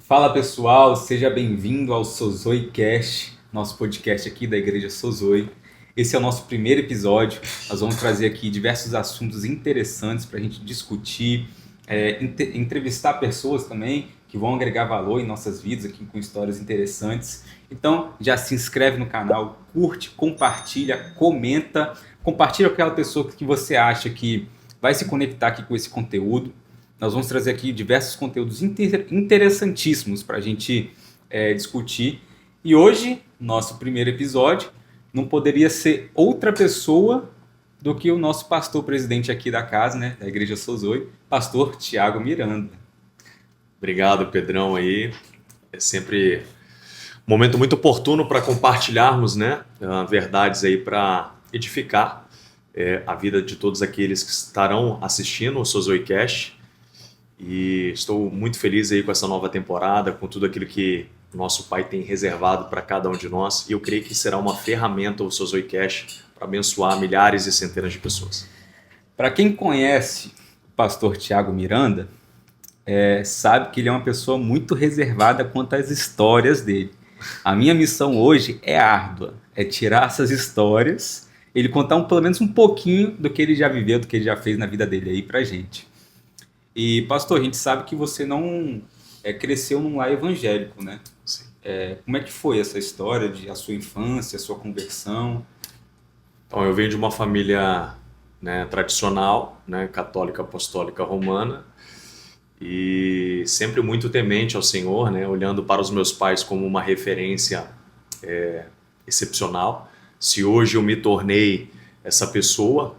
Fala pessoal, seja bem-vindo ao Sozoicast, nosso podcast aqui da Igreja Sozoi. Esse é o nosso primeiro episódio. Nós vamos trazer aqui diversos assuntos interessantes para a gente discutir, entrevistar pessoas também que vão agregar valor em nossas vidas aqui com histórias interessantes. Então já se inscreve no canal, curte, compartilha, comenta, compartilha com aquela pessoa que você acha que vai se conectar aqui com esse conteúdo. Nós vamos trazer aqui diversos conteúdos interessantíssimos para a gente discutir. E hoje, nosso primeiro episódio, não poderia ser outra pessoa do que o nosso pastor presidente aqui da casa, né, da Igreja Sozoi, pastor Tiago Miranda. Obrigado, Pedrão, aí. É sempre um momento muito oportuno para compartilharmos, né, verdades aí para edificar a vida de todos aqueles que estarão assistindo o Sozoicast. E estou muito feliz aí com essa nova temporada, com tudo aquilo que o nosso Pai tem reservado para cada um de nós. E eu creio que será uma ferramenta o Sozoicast para abençoar milhares e centenas de pessoas. Para quem conhece o pastor Tiago Miranda, sabe que ele é uma pessoa muito reservada quanto às histórias dele. A minha missão hoje é árdua, é tirar essas histórias, ele contar pelo menos um pouquinho do que ele já viveu, do que ele já fez na vida dele aí pra gente. E, pastor, a gente sabe que você não cresceu num lar evangélico, né? Sim. Como é que foi essa história a sua infância, a sua conversão? Então, eu venho de uma família, né, tradicional, né, católica apostólica romana, e sempre muito temente ao Senhor, né, olhando para os meus pais como uma referência excepcional. Se hoje eu me tornei essa pessoa,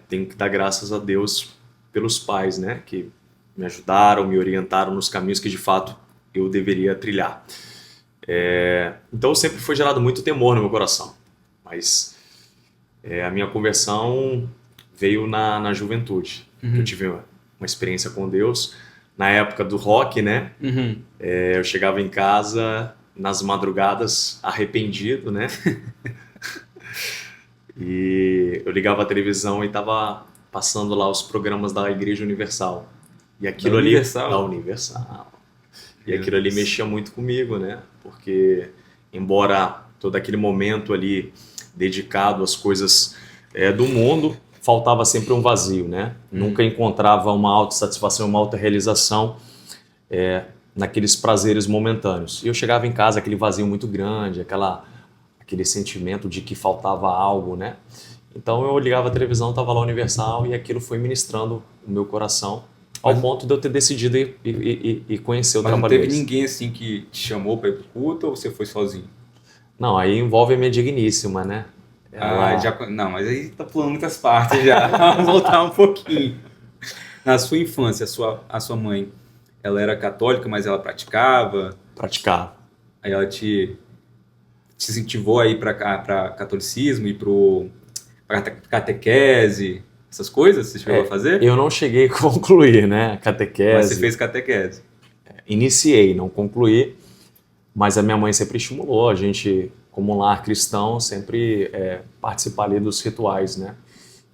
tenho que dar graças a Deus pelos pais, né, que me ajudaram, me orientaram nos caminhos que de fato eu deveria trilhar. Então sempre foi gerado muito temor no meu coração, mas a minha conversão veio na juventude. Eu tive uma experiência com Deus na época do rock, né? Eu chegava em casa nas madrugadas arrependido, né? E eu ligava a televisão e estava passando lá os programas da Igreja Universal. E aquilo Da ali... Universal? Da Universal. E aquilo ali mexia muito comigo, né? Porque, embora todo aquele momento ali dedicado às coisas do mundo, faltava sempre um vazio, né? Nunca encontrava uma autossatisfação, uma autorrealização naqueles prazeres momentâneos. E eu chegava em casa, aquele vazio muito grande, aquele sentimento de que faltava algo, né? Então eu ligava a televisão, estava lá Universal e aquilo foi ministrando o meu coração ao ponto de eu ter decidido ir conhecer o trabalho Mas não teve deles. ninguém assim que te chamou para ir pro culto ou você foi sozinho? Não, aí envolve a minha digníssima, né? Não, mas aí tá pulando muitas partes já. Vamos voltar um pouquinho. Na sua infância, a sua mãe, ela era católica, mas ela praticava? Praticava. Aí ela te incentivou a ir para catolicismo, ir para catequese, essas coisas? Você chegou a fazer? Eu não cheguei a concluir, né? Catequese. Mas você fez catequese. Iniciei, não concluí, mas a minha mãe sempre estimulou a gente, como um lar cristão, sempre participar ali dos rituais, né?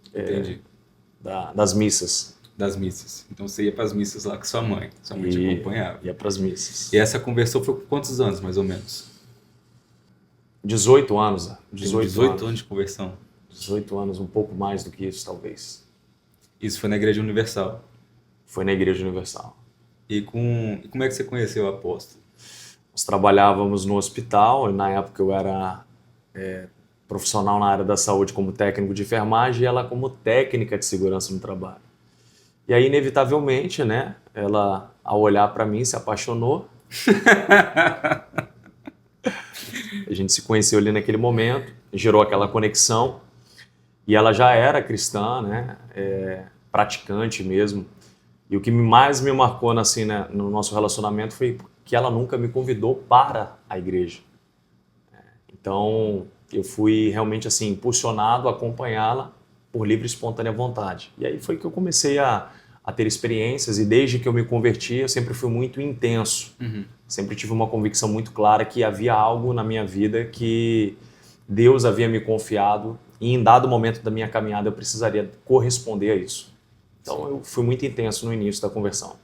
Entendi. Das missas. Das missas. Então você ia para as missas lá com sua mãe te acompanhava. Ia para as missas. E essa conversão foi com quantos anos, mais ou menos? 18 anos. 18 anos de conversão. 18 anos, um pouco mais do que isso, talvez. Isso foi na Igreja Universal? Foi na Igreja Universal. E como é que você conheceu o apóstolo? Nós trabalhávamos no hospital, e na época eu era profissional na área da saúde como técnico de enfermagem e ela como técnica de segurança no trabalho. E aí, inevitavelmente, né, ela, ao olhar para mim, se apaixonou. A gente se conheceu ali naquele momento, gerou aquela conexão. E ela já era cristã, né, praticante mesmo. E o que mais me marcou assim, né, no nosso relacionamento foi que ela nunca me convidou para a igreja. Então, eu fui realmente assim, impulsionado a acompanhá-la por livre e espontânea vontade. E aí foi que eu comecei a ter experiências, e desde que eu me converti, eu sempre fui muito intenso. Sempre tive uma convicção muito clara que havia algo na minha vida que Deus havia me confiado, e em dado momento da minha caminhada eu precisaria corresponder a isso. Então eu fui muito intenso no início da conversão.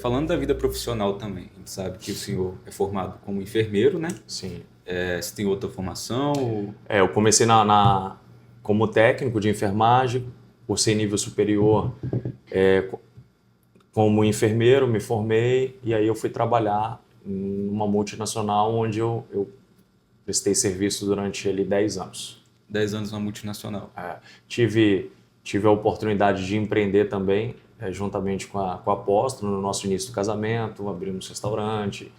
Falando da vida profissional também, a gente sabe que o senhor é formado como enfermeiro, né? Sim. Você tem outra formação? Eu comecei como técnico de enfermagem, cursei nível superior como enfermeiro, me formei e aí eu fui trabalhar em uma multinacional onde eu prestei serviço durante ali 10 anos. 10 anos na multinacional. Tive a oportunidade de empreender também, juntamente com a Apóstolo, no nosso início do casamento, abrimos restaurante,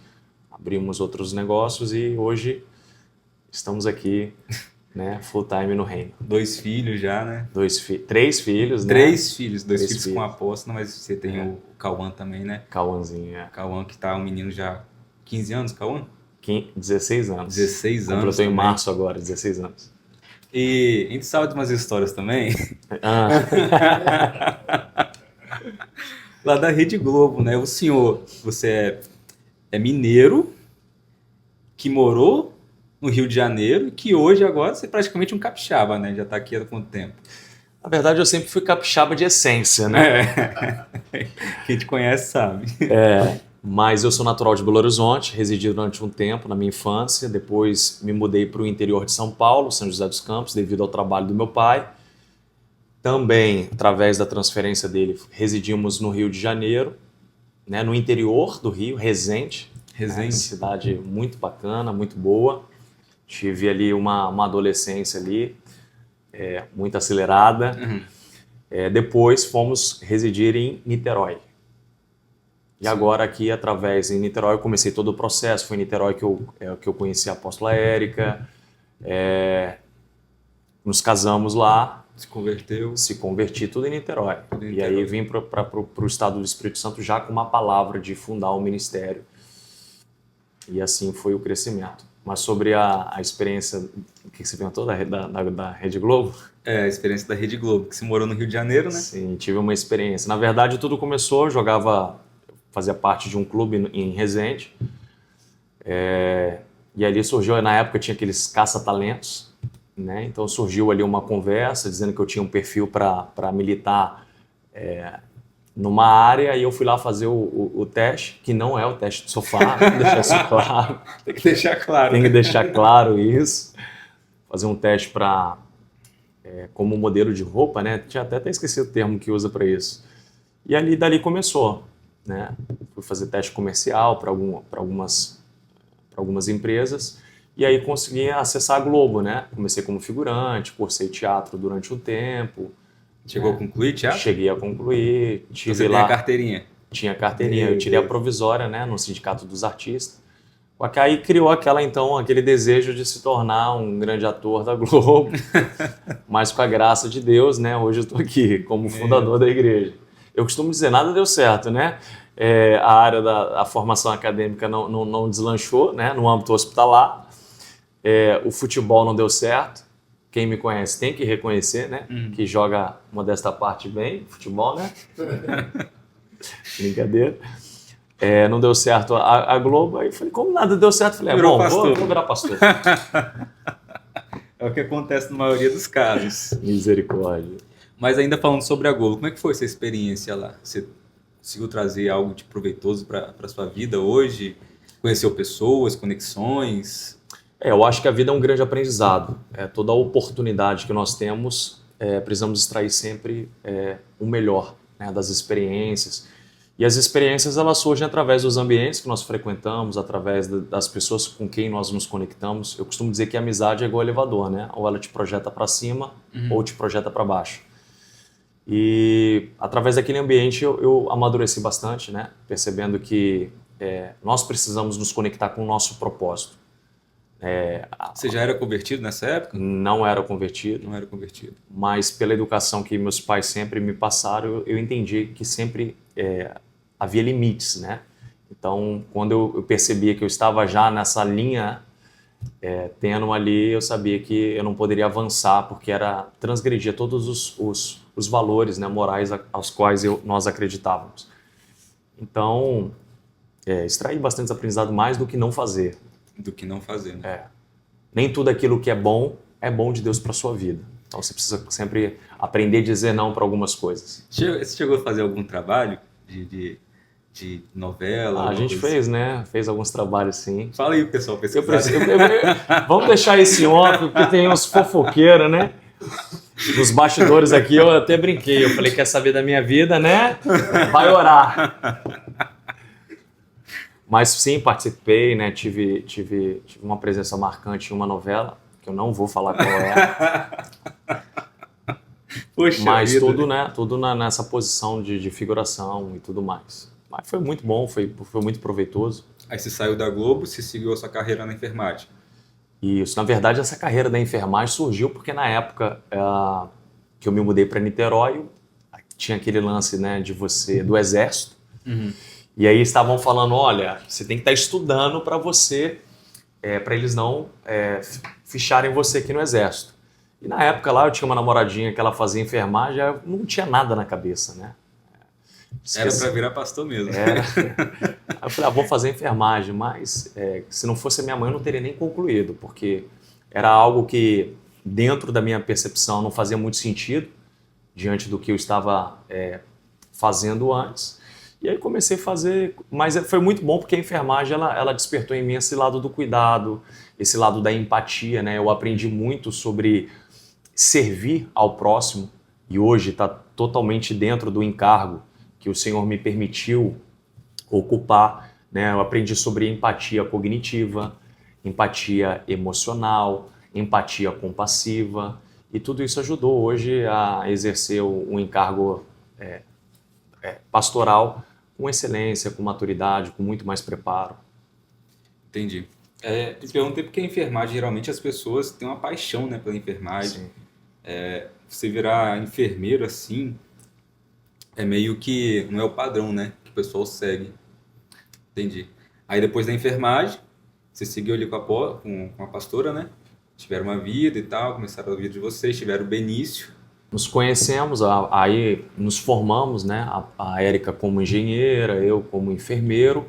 abrimos outros negócios e hoje estamos aqui, né, full time no reino. 2 filhos já, né? 3 filhos, né? 3 filhos, 2 3 filhos com a Apóstolo, mas você tem o Cauã também, né? Cauãzinho, Cauã que tá um menino já 15 anos, Cauã? 16 anos. 16 anos. Completou em também. março agora, 16 anos. E a gente sabe de umas histórias também. Lá da Rede Globo, né? O senhor, você é mineiro, que morou no Rio de Janeiro, e que hoje agora você é praticamente um capixaba, né? Já tá aqui há quanto tempo? Na verdade, eu sempre fui capixaba de essência, né? Quem te conhece sabe. Mas eu sou natural de Belo Horizonte, residi durante um tempo na minha infância, depois me mudei para o interior de São Paulo, São José dos Campos, devido ao trabalho do meu pai. Também, através da transferência dele, residimos no Rio de Janeiro, né, no interior do Rio, Resende. Resende. Cidade muito bacana, muito boa. Tive ali uma adolescência ali, muito acelerada. Depois fomos residir em Niterói. E agora aqui, em Niterói, eu comecei todo o processo. Foi em Niterói que eu conheci a apóstola Érica. Nos casamos lá. Se converti tudo em Niterói. E aí vim para o estado do Espírito Santo já com uma palavra de fundar um ministério. E assim foi o crescimento. Mas sobre a experiência, o que você perguntou da Rede Globo? A experiência da Rede Globo, que você morou no Rio de Janeiro, né? Sim, tive uma experiência. Na verdade, tudo começou, fazia parte de um clube em Resende. E ali surgiu, na época tinha aqueles caça-talentos, né? Então surgiu ali uma conversa dizendo que eu tinha um perfil para militar numa área, e eu fui lá fazer o teste, que não é o teste de sofá, deixar isso claro. Tem que deixar claro. Tem que deixar claro isso. Fazer um teste como modelo de roupa, né? Tinha até esquecido o termo que usa para isso. E dali começou, né? Fui fazer teste comercial para algumas empresas e aí consegui acessar a Globo, né? Comecei como figurante, cursei teatro durante um tempo. Chegou a concluir teatro? Cheguei a concluir. Tive você lá. Tinha carteirinha? Tinha carteirinha. Eu tirei a provisória, né? No Sindicato dos Artistas. Aí criou aquele desejo de se tornar um grande ator da Globo. Mas com a graça de Deus, né? Hoje eu estou aqui como fundador da igreja. Eu costumo dizer, nada deu certo, né? A área da formação acadêmica não deslanchou, né? No âmbito hospitalar. O futebol não deu certo. Quem me conhece tem que reconhecer, né? Que joga, modesta parte, bem futebol, né? Brincadeira. Não deu certo a Globo. Aí falei, como nada deu certo, falei, vou virar pastor. É o que acontece na maioria dos casos. Misericórdia. Mas ainda falando sobre a Globo, como é que foi essa experiência lá? Você conseguiu trazer algo de proveitoso para a sua vida hoje? Conheceu pessoas, conexões? Eu acho que a vida é um grande aprendizado. Toda a oportunidade que nós temos, precisamos extrair sempre o melhor, né, das experiências. E as experiências, elas surgem através dos ambientes que nós frequentamos, através das pessoas com quem nós nos conectamos. Eu costumo dizer que a amizade é igual elevador, né? Ou ela te projeta para cima, ou te projeta para baixo. E através daquele ambiente eu amadureci bastante, né? Percebendo que nós precisamos nos conectar com o nosso propósito. Você já era convertido nessa época? Não era convertido. Não era convertido. Mas pela educação que meus pais sempre me passaram, eu entendi que sempre havia limites, né? Então, quando eu percebia que eu estava já nessa linha tênue ali, eu sabia que eu não poderia avançar, porque transgredia todos os valores, né, morais aos quais nós acreditávamos. Então, extraí bastante aprendizado, mais do que não fazer. Do que não fazer, né? Nem tudo aquilo que é bom de Deus para sua vida. Então você precisa sempre aprender a dizer não para algumas coisas. Você chegou a fazer algum trabalho de de novela? A gente fez, né? Fez alguns trabalhos, sim. Fala aí, pessoal, pesquisar. Vamos deixar esse off, porque tem uns fofoqueiros, né? Nos bastidores aqui eu até brinquei. Eu falei, quer saber da minha vida, né? Vai orar. Mas sim, participei, né? Tive uma presença marcante em uma novela, que eu não vou falar qual é. Poxa mas vida. tudo nessa posição de figuração e tudo mais. Mas foi muito bom, foi muito proveitoso. Aí você saiu da Globo, você seguiu a sua carreira na enfermagem. Isso, na verdade, essa carreira da enfermagem surgiu porque na época que eu me mudei para Niterói, tinha aquele lance, né, do exército. Uhum. E aí estavam falando, olha, você tem que estar estudando para para eles não ficharem você aqui no exército. E na época lá eu tinha uma namoradinha que ela fazia enfermagem, eu não tinha nada na cabeça, né? Era para virar pastor mesmo. Aí eu falei, vou fazer enfermagem, mas se não fosse a minha mãe eu não teria nem concluído, porque era algo que dentro da minha percepção não fazia muito sentido diante do que eu estava fazendo antes. E aí comecei a fazer, mas foi muito bom porque a enfermagem ela despertou em mim esse lado do cuidado, esse lado da empatia, né? Eu aprendi muito sobre servir ao próximo e hoje está totalmente dentro do encargo que o Senhor me permitiu ocupar, né? Eu aprendi sobre empatia cognitiva, empatia emocional, empatia compassiva e tudo isso ajudou hoje a exercer um encargo pastoral com excelência, com maturidade, com muito mais preparo. Entendi. Te perguntei porque a enfermagem, geralmente as pessoas têm uma paixão, né, pela enfermagem. Você virar enfermeiro assim, é meio que não é o padrão, né, que o pessoal segue. Entendi. Aí depois da enfermagem, você seguiu ali com a pastora, né? Tiveram uma vida e tal, começaram a vida de vocês, tiveram o Benício. Nos conhecemos, aí nos formamos, né? A Érica como engenheira, eu como enfermeiro.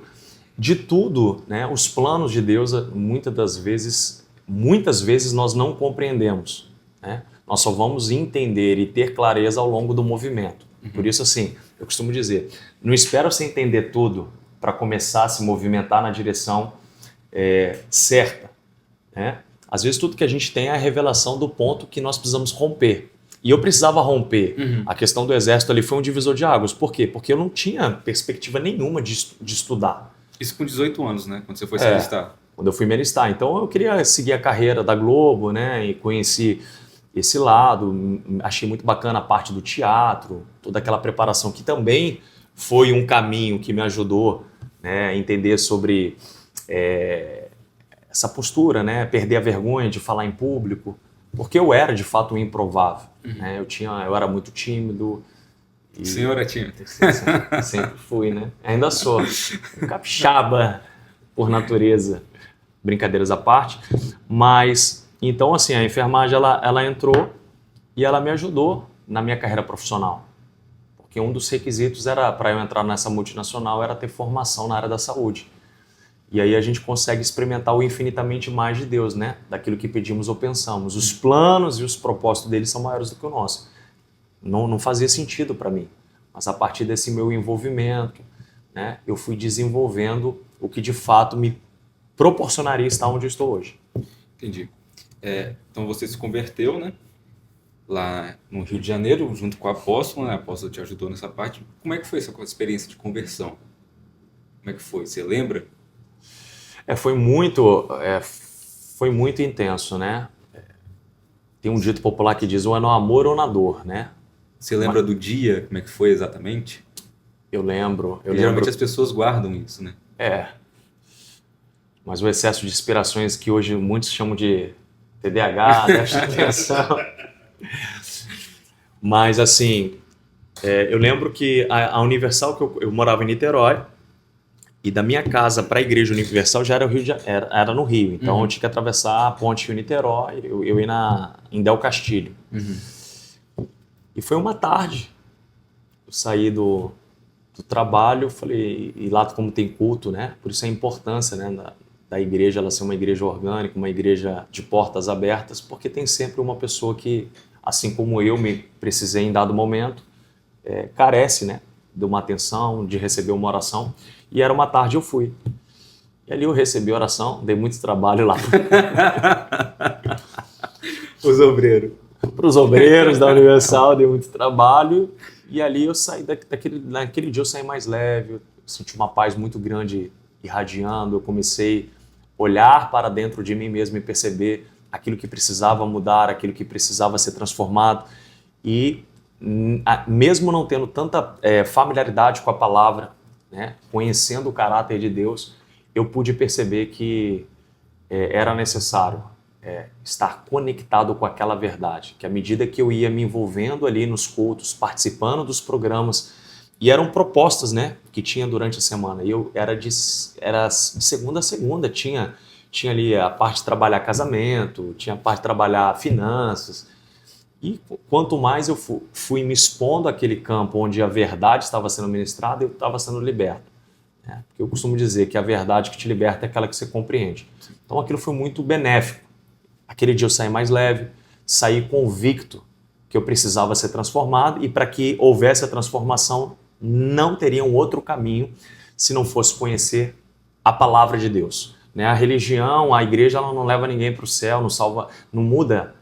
De tudo, né? Os planos de Deus, muitas vezes nós não compreendemos, né? Nós só vamos entender e ter clareza ao longo do movimento. Por isso, assim, eu costumo dizer, não espera você entender tudo para começar a se movimentar na direção certa, né? Às vezes tudo que a gente tem é a revelação do ponto que nós precisamos romper. E eu precisava romper. A questão do exército ali foi um divisor de águas. Por quê? Porque eu não tinha perspectiva nenhuma de estudar. Isso com 18 anos, né? Quando você foi se alistar. Quando eu fui me alistar. Então eu queria seguir a carreira da Globo, né? E conheci esse lado. Achei muito bacana a parte do teatro, toda aquela preparação que também foi um caminho que me ajudou, né, a entender sobre essa postura, né? Perder a vergonha de falar em público. Porque eu era, de fato, um improvável. Né? Eu era muito tímido. O senhor é tímido? Sempre fui, né? Ainda sou. Capixaba, por natureza. Brincadeiras à parte. Mas, então, assim, a enfermagem, ela entrou e ela me ajudou na minha carreira profissional. Porque um dos requisitos para eu entrar nessa multinacional era ter formação na área da saúde. E aí a gente consegue experimentar o infinitamente mais de Deus, né? Daquilo que pedimos ou pensamos. Os planos e os propósitos dele são maiores do que o nosso. Não fazia sentido para mim. Mas a partir desse meu envolvimento, né, eu fui desenvolvendo o que de fato me proporcionaria estar onde eu estou hoje. Entendi. Então você se converteu, né? Lá no Rio de Janeiro, junto com o apóstolo, né? O apóstolo te ajudou nessa parte. Como é que foi essa experiência de conversão? Como é que foi? Você lembra? Foi muito intenso, né? Tem um dito popular que diz, ou é no amor ou na dor, né? Você lembra do dia? Como é que foi exatamente? Eu lembro. Geralmente as pessoas guardam isso, né? Mas o excesso de inspirações que hoje muitos chamam de TDAH, déficit de atenção. Mas assim, eu lembro que a Universal, que eu morava em Niterói, e da minha casa para a Igreja Universal já era no Rio. Então eu tinha que atravessar a ponte Rio-Niterói, eu ia em Del Castilho. E foi uma tarde, eu saí do trabalho, falei, e lá como tem culto, né? Por isso a importância, né, da igreja ela ser uma igreja orgânica, uma igreja de portas abertas, porque tem sempre uma pessoa que, assim como eu me precisei em dado momento, carece, né, de uma atenção, de receber uma oração. E era uma tarde, eu fui. E ali eu recebi a oração, dei muito trabalho lá. Os obreiros. Para os obreiros da Universal, dei muito trabalho. E ali eu saí, naquele dia eu saí mais leve, eu senti uma paz muito grande irradiando, eu comecei a olhar para dentro de mim mesmo e perceber aquilo que precisava mudar, aquilo que precisava ser transformado. E mesmo não tendo tanta familiaridade com a palavra, né, conhecendo o caráter de Deus, eu pude perceber que era necessário estar conectado com aquela verdade, que à medida que eu ia me envolvendo ali nos cultos, participando dos programas, e eram propostas, né, que tinha durante a semana, e eu era de segunda a segunda, tinha ali a parte de trabalhar casamento, tinha a parte de trabalhar finanças, e quanto mais eu fui me expondo àquele campo onde a verdade estava sendo ministrada, eu estava sendo liberto. Porque eu costumo dizer que a verdade que te liberta é aquela que você compreende. Então aquilo foi muito benéfico. Aquele dia eu saí mais leve, saí convicto que eu precisava ser transformado, e para que houvesse a transformação não teria um outro caminho se não fosse conhecer a palavra de Deus. A religião, a igreja, ela não leva ninguém para o céu, não salva, não muda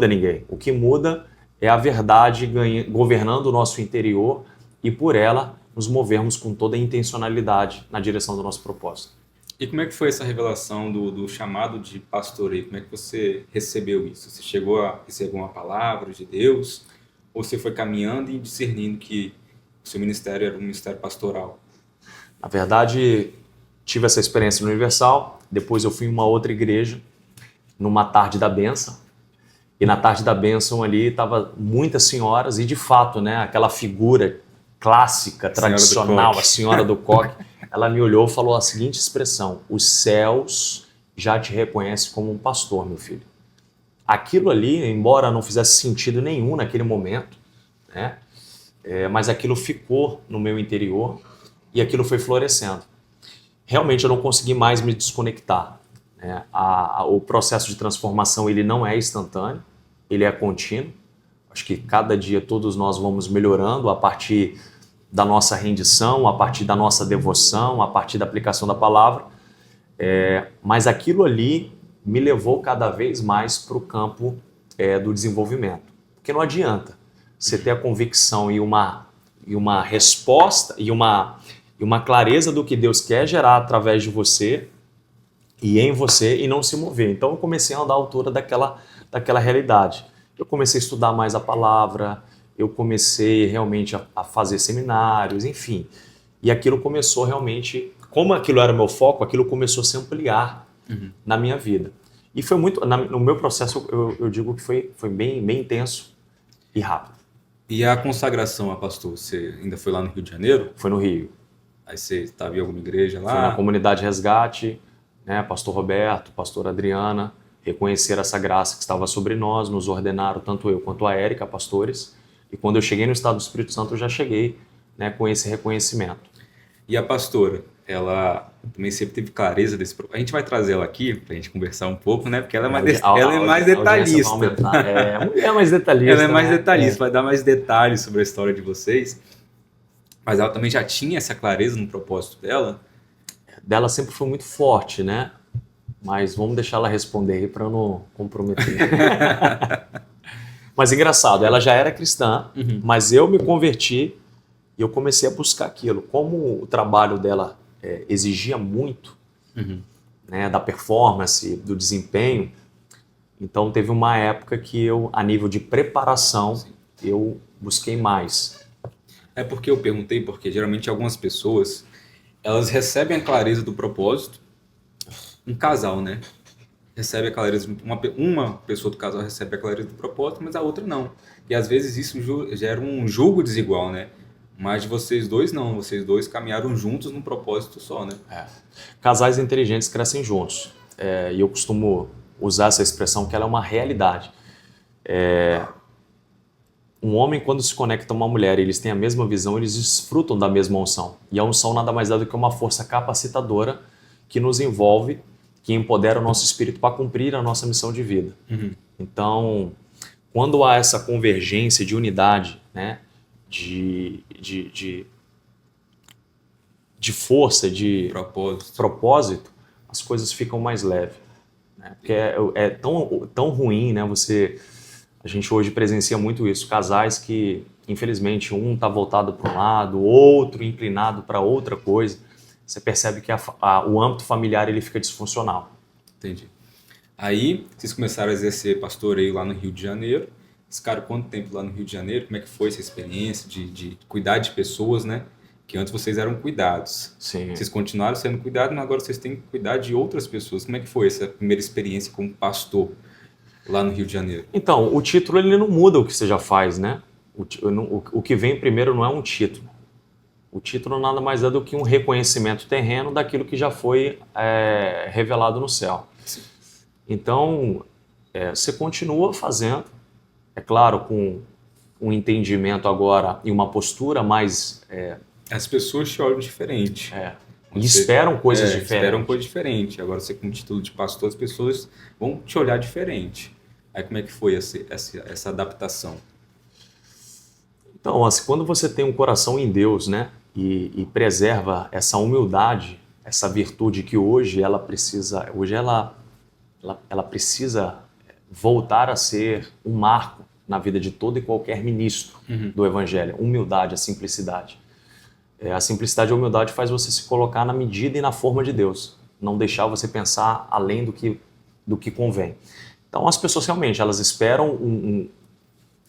ninguém. O que muda é a verdade governando o nosso interior e por ela nos movermos com toda a intencionalidade na direção do nosso propósito. E como é que foi essa revelação do chamado de pastoreio? Como é que você recebeu isso? Você chegou a receber uma palavra de Deus? Ou você foi caminhando e discernindo que o seu ministério era um ministério pastoral? Na verdade, tive essa experiência no Universal, depois eu fui em uma outra igreja, numa tarde da bênção, e na tarde da bênção ali estava muitas senhoras, e de fato, né, aquela figura clássica, tradicional, a senhora do coque, ela me olhou e falou a seguinte expressão: os céus já te reconhecem como um pastor, meu filho. Aquilo ali, embora não fizesse sentido nenhum naquele momento, né, mas aquilo ficou no meu interior e aquilo foi florescendo. Realmente eu não consegui mais me desconectar. O processo de transformação ele não é instantâneo, ele é contínuo. Acho que cada dia todos nós vamos melhorando a partir da nossa rendição, a partir da nossa devoção, a partir da aplicação da palavra. Mas aquilo ali me levou cada vez mais para o campo do desenvolvimento. Porque não adianta você ter a convicção e uma resposta e uma clareza do que Deus quer gerar através de você e em você e não se mover. Então eu comecei a andar à altura daquela realidade. Eu comecei a estudar mais a palavra, eu comecei realmente a fazer seminários, enfim. E aquilo começou realmente, como aquilo era o meu foco, aquilo começou a se ampliar na minha vida. E foi muito, no meu processo, eu digo que foi bem intenso e rápido. E a consagração a pastor, você ainda foi lá no Rio de Janeiro? Foi no Rio. Aí você estava em alguma igreja lá? Foi na Comunidade Resgate, né, pastor Roberto, pastor Adriana, reconheceram essa graça que estava sobre nós, nos ordenaram, tanto eu quanto a Érica, pastores. E quando eu cheguei no estado do Espírito Santo, eu já cheguei, né, com esse reconhecimento. E a pastora, ela também sempre teve clareza desse problema. A gente vai trazer ela aqui para a gente conversar um pouco, né? Porque ela é mais detalhista. A mulher é mais detalhista. Ela é mais detalhista, vai dar mais detalhes sobre a história de vocês. Mas ela também já tinha essa clareza no propósito dela? Dela sempre foi muito forte, né? Mas vamos deixar ela responder aí para não comprometer. Mas engraçado, ela já era cristã, mas eu me converti e eu comecei a buscar aquilo. Como o trabalho dela exigia muito, né, da performance, do desempenho, então teve uma época que eu, a nível de preparação, eu busquei mais. É porque eu perguntei, porque geralmente algumas pessoas, elas recebem a clareza do propósito, um casal, né? Recebe a clareza, uma pessoa do casal recebe a clareza do propósito, mas a outra não. E às vezes isso gera um julgo desigual, né? Mas de vocês dois não, vocês dois caminharam juntos num propósito só, né? Casais inteligentes crescem juntos. E eu costumo usar essa expressão que ela é uma realidade. Um homem, quando se conecta a uma mulher e eles têm a mesma visão, eles desfrutam da mesma unção. E a unção nada mais é do que uma força capacitadora que nos envolve, que empodera o nosso espírito para cumprir a nossa missão de vida. Então, quando há essa convergência de unidade, né, de de força, de propósito, as coisas ficam mais leves. Né? Porque é tão ruim, né? A gente hoje presencia muito isso. Casais que, infelizmente, um está voltado para um lado, o outro inclinado para outra coisa. Você percebe que o âmbito familiar ele fica disfuncional. Entendi. Aí, vocês começaram a exercer pastoreio lá no Rio de Janeiro. Ficaram quanto tempo lá no Rio de Janeiro? Como é que foi essa experiência de cuidar de pessoas, né? Que antes vocês eram cuidados. Sim. Vocês continuaram sendo cuidados, mas agora vocês têm que cuidar de outras pessoas. Como é que foi essa primeira experiência como pastor lá no Rio de Janeiro? Então, o título ele não muda o que você já faz, né? O que vem primeiro não é um título. O título nada mais é do que um reconhecimento terreno daquilo que já foi revelado no céu. Sim. Então, você continua fazendo, é claro, com um entendimento agora e uma postura mais... As pessoas te olham diferente. E esperam coisas diferentes. Esperam coisas diferentes. Agora, você com o título de pastor, as pessoas vão te olhar diferente. Aí, como é que foi essa adaptação? Então, assim, quando você tem um coração em Deus, né, e preserva essa humildade, essa virtude que hoje ela precisa voltar a ser um marco na vida de todo e qualquer ministro do Evangelho. Humildade, a simplicidade. A simplicidade e a humildade faz você se colocar na medida e na forma de Deus. Não deixar você pensar além do que convém. Então, as pessoas realmente elas esperam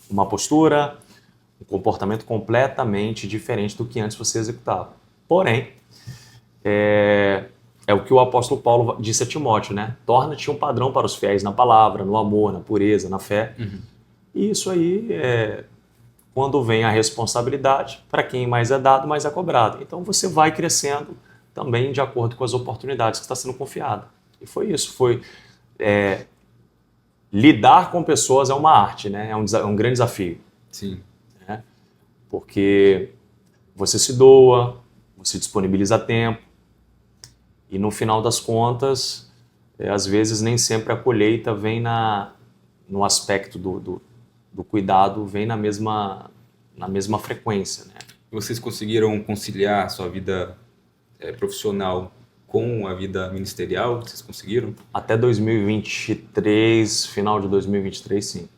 uma postura, um comportamento completamente diferente do que antes você executava. Porém, é o que o apóstolo Paulo disse a Timóteo, né? Torna-te um padrão para os fiéis na palavra, no amor, na pureza, na fé. E isso aí, quando vem a responsabilidade, para quem mais é dado, mais é cobrado. Então você vai crescendo também de acordo com as oportunidades que está sendo confiada. E foi isso, lidar com pessoas é uma arte, né? É um grande desafio. Sim. Né? Porque você se doa, você disponibiliza tempo, e no final das contas, às vezes nem sempre a colheita vem no aspecto do cuidado, vem na mesma frequência. Né? Vocês conseguiram conciliar a sua vida profissional com a vida ministerial? Vocês conseguiram? Até 2023, final de 2023, sim.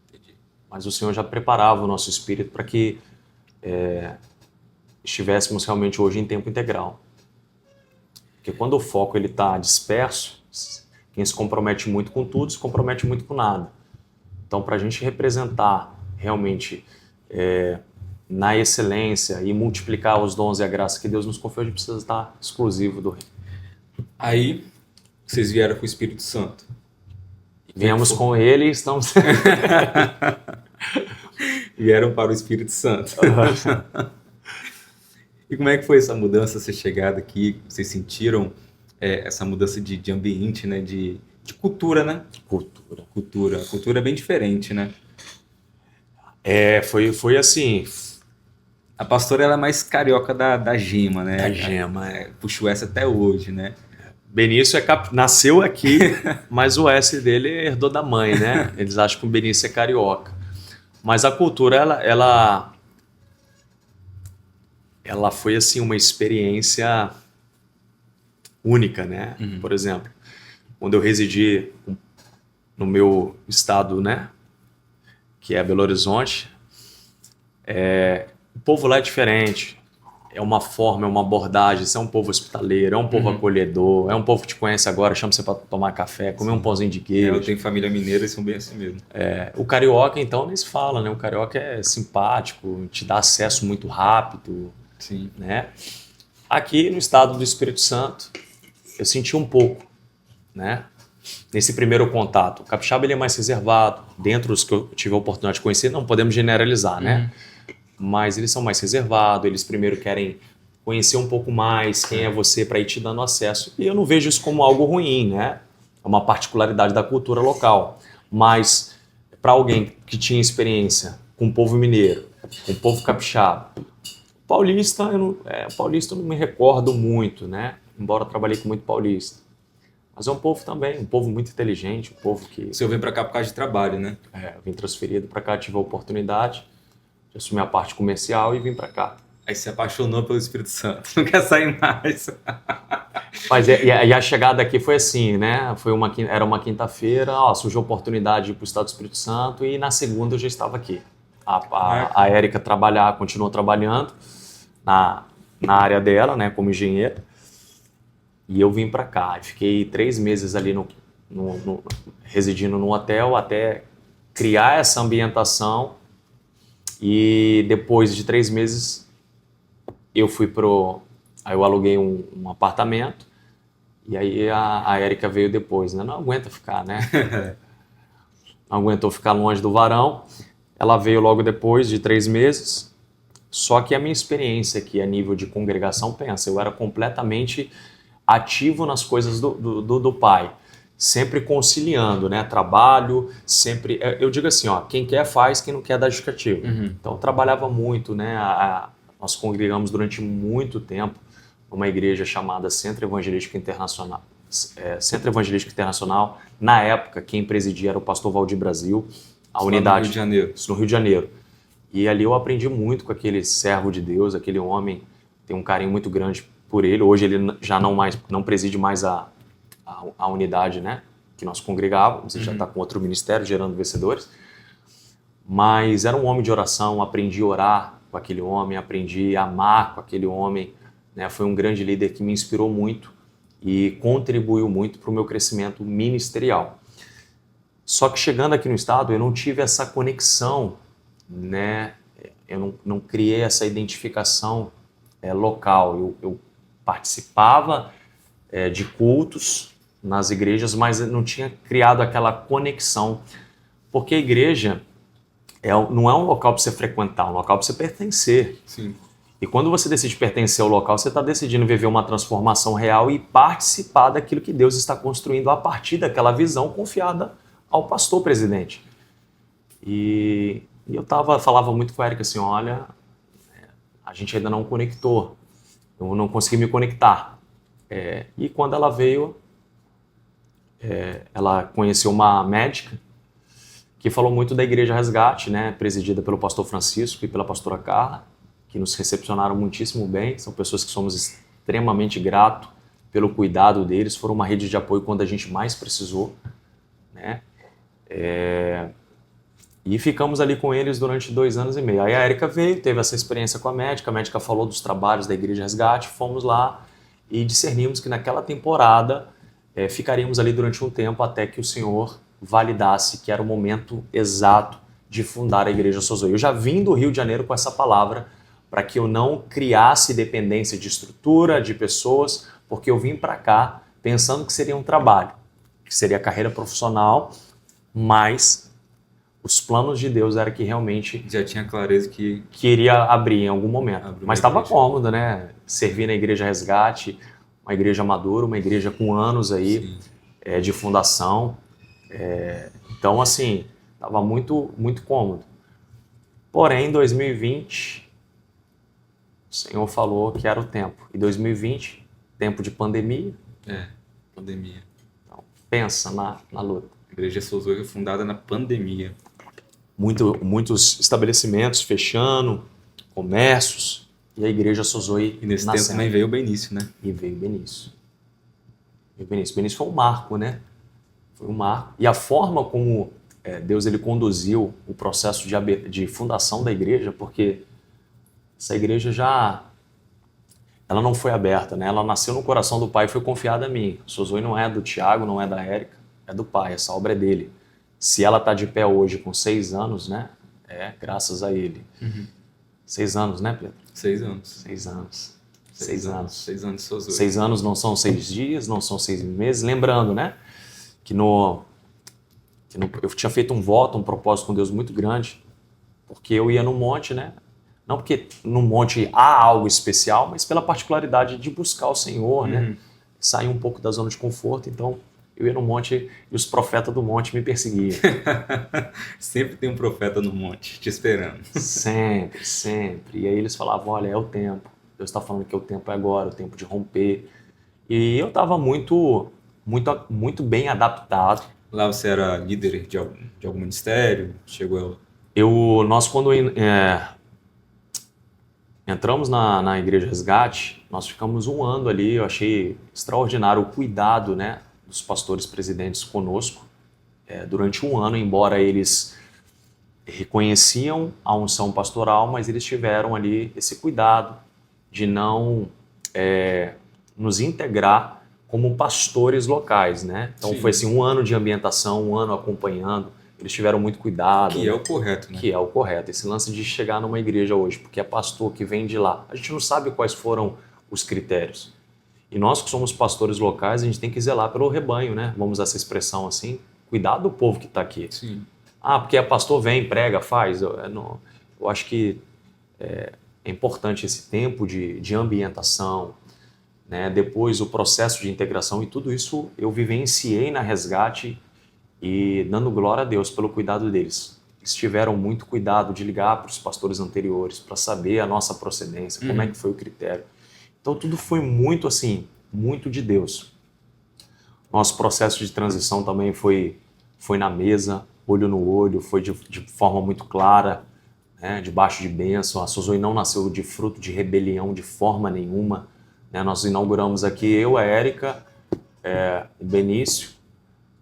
Entendi. Mas o Senhor já preparava o nosso espírito para que estivéssemos realmente hoje em tempo integral. Porque quando o foco está disperso, quem se compromete muito com tudo, se compromete muito com nada. Então, para a gente representar realmente na excelência e multiplicar os dons e a graça que Deus nos confiou, a gente precisa estar exclusivo do Reino. Aí, vocês vieram com o Espírito Santo. Viemos com Ele e estamos... Vieram para o Espírito Santo. E como é que foi essa mudança, essa chegada aqui? Vocês sentiram essa mudança de ambiente, né? De cultura, né? Cultura. A cultura é bem diferente, né? Foi assim... A pastora ela é mais carioca da gema, né? Da gema, puxou essa até hoje, né? Benício nasceu aqui, mas o S dele herdou da mãe, né? Eles acham que o Benício é carioca. Mas a cultura, ela foi assim uma experiência única, né? Por exemplo, quando eu residi no meu estado, né? Que é Belo Horizonte, o povo lá é diferente. É uma forma, é uma abordagem. Você é um povo hospitaleiro, é um povo acolhedor, é um povo que te conhece agora, chama você para tomar café, comer um pãozinho de queijo. Eu tenho família mineira e são bem assim mesmo. O carioca, então, nem se fala, né? O carioca é simpático, te dá acesso muito rápido. Sim. Né? Aqui no estado do Espírito Santo, eu senti um pouco, né? Nesse primeiro contato. O capixaba ele é mais reservado. Dentro dos que eu tive a oportunidade de conhecer, não podemos generalizar, né? Mas eles são mais reservados, eles primeiro querem conhecer um pouco mais quem é você para ir te dando acesso. E eu não vejo isso como algo ruim, né? É uma particularidade da cultura local. Mas para alguém que tinha experiência com o povo mineiro, com o povo capixaba, paulista eu não me recordo muito, né? Embora eu trabalhei com muito paulista. Mas é um povo também, um povo muito inteligente, um povo que... O senhor veio para cá por causa de trabalho, né? Eu vim transferido para cá, tive a oportunidade de assumir a parte comercial e vim para cá. Aí se apaixonou pelo Espírito Santo, não quer sair mais. Mas e a chegada aqui foi assim, né? Era uma quinta-feira, surgiu a oportunidade de ir para o Estado do Espírito Santo e na segunda eu já estava aqui. A Érica continuou trabalhando na área dela, né, como engenheira, e eu vim para cá. Fiquei 3 meses ali residindo no hotel até criar essa ambientação e depois de 3 meses eu aí eu aluguei um apartamento e aí a Érica veio depois, né? Não aguenta ficar, né? Não aguentou ficar longe do varão. Ela veio logo depois de 3 meses. Só que a minha experiência aqui a nível de congregação, pensa, eu era completamente ativo nas coisas do Pai. Sempre conciliando, né? Trabalho, sempre... Eu digo assim, quem quer faz, quem não quer dá justificativo. Então eu trabalhava muito, né? Nós congregamos durante muito tempo numa igreja chamada Centro Evangelístico Internacional. Centro Evangelístico Internacional. Na época, quem presidia era o pastor Valdir Brasil, a unidade... No Rio de Janeiro. No Rio de Janeiro. E ali eu aprendi muito com aquele servo de Deus, aquele homem, tem um carinho muito grande por ele. Hoje ele já não preside mais a unidade, né, que nós congregávamos, ele já está com outro ministério, Gerando Vencedores. Mas era um homem de oração, aprendi a orar com aquele homem, aprendi a amar com aquele homem, né? Foi um grande líder que me inspirou muito e contribuiu muito para o meu crescimento ministerial. Só que chegando aqui no estado, eu não tive essa conexão, né? Eu não criei essa identificação local. Eu participava de cultos nas igrejas, mas não tinha criado aquela conexão, porque a igreja não é um local para você frequentar, é um local para você pertencer. Sim. E quando você decide pertencer ao local, você está decidindo viver uma transformação real e participar daquilo que Deus está construindo a partir daquela visão confiada ao pastor presidente. E eu falava muito com a Érica assim, olha, a gente ainda não conectou, eu não consegui me conectar. E quando ela veio, ela conheceu uma médica que falou muito da Igreja Resgate, né, presidida pelo pastor Francisco e pela pastora Carla, que nos recepcionaram muitíssimo bem. São pessoas que somos extremamente gratos pelo cuidado deles, foram uma rede de apoio quando a gente mais precisou, né? E ficamos ali com eles durante 2 anos e meio. Aí a Érica veio, teve essa experiência com a médica falou dos trabalhos da Igreja Resgate, fomos lá e discernimos que naquela temporada ficaríamos ali durante um tempo até que o Senhor validasse que era o momento exato de fundar a Igreja Sozoi. Eu já vim do Rio de Janeiro com essa palavra para que eu não criasse dependência de estrutura, de pessoas, porque eu vim para cá pensando que seria um trabalho, que seria carreira profissional, mas os planos de Deus era que realmente... Já tinha clareza que iria abrir em algum momento. Mas estava cômodo, né? Servir na Igreja Resgate, uma igreja madura, uma igreja com anos aí de fundação. Então, assim, estava muito, muito cômodo. Porém, em 2020, o Senhor falou que era o tempo. E 2020, tempo de pandemia. Pandemia. Então, pensa na luta. A Igreja Sozoi foi fundada na pandemia. Muitos estabelecimentos fechando, comércios, e a Igreja Sozoi E nesse tempo também veio o Benício, né? E veio o Benício. Benício foi um marco, né? Foi um marco. E a forma como Deus ele conduziu o processo de fundação da igreja, porque essa igreja ela não foi aberta, né? Ela nasceu no coração do Pai e foi confiada a mim. Sozoi não é do Tiago, não é da Érica, é do Pai, essa obra é dele. Se ela está de pé hoje com 6 anos, né? Graças a ele. 6 anos, né, Pedro? 6 anos. 6 anos. 6 anos. 6 anos de Sozoi. 6 anos não são 6 dias, não são 6 meses. Lembrando, né? Que eu tinha feito um voto, um propósito com Deus muito grande, porque eu ia no monte, né? Não porque no monte há algo especial, mas pela particularidade de buscar o Senhor, né? Sair um pouco da zona de conforto. Então, eu ia no monte e os profetas do monte me perseguiam. Sempre tem um profeta no monte te esperando. Sempre, sempre. E aí eles falavam, olha, é o tempo. Deus está falando que o tempo é agora, o tempo de romper. E eu estava muito bem adaptado. Lá você era líder de algum ministério? Chegou... Entramos na Igreja Resgate, nós ficamos um ano ali, eu achei extraordinário o cuidado, né, dos pastores presidentes conosco. Durante um ano, embora eles reconheciam a unção pastoral, mas eles tiveram ali esse cuidado de não nos integrar como pastores locais, né? Então Sim. foi assim, um ano de ambientação, um ano acompanhando, eles tiveram muito cuidado. Que é o correto, né? Que é o correto. Esse lance de chegar numa igreja hoje, porque é pastor que vem de lá, a gente não sabe quais foram os critérios. E nós que somos pastores locais, a gente tem que zelar pelo rebanho, né? Vamos usar essa expressão assim, cuidar do povo que está aqui. Sim. Porque é pastor, vem, prega, faz. Eu acho que é importante esse tempo de ambientação, né? Depois o processo de integração, e tudo isso eu vivenciei na Resgate e dando glória a Deus pelo cuidado deles. Eles tiveram muito cuidado de ligar para os pastores anteriores para saber a nossa procedência, como é que foi o critério. Então tudo foi muito assim, muito de Deus. Nosso processo de transição também foi na mesa, olho no olho, foi de forma muito clara, né, debaixo de bênção. A Sozoi não nasceu de fruto de rebelião de forma nenhuma. Né? Nós inauguramos aqui, eu, a Érica, o Benício,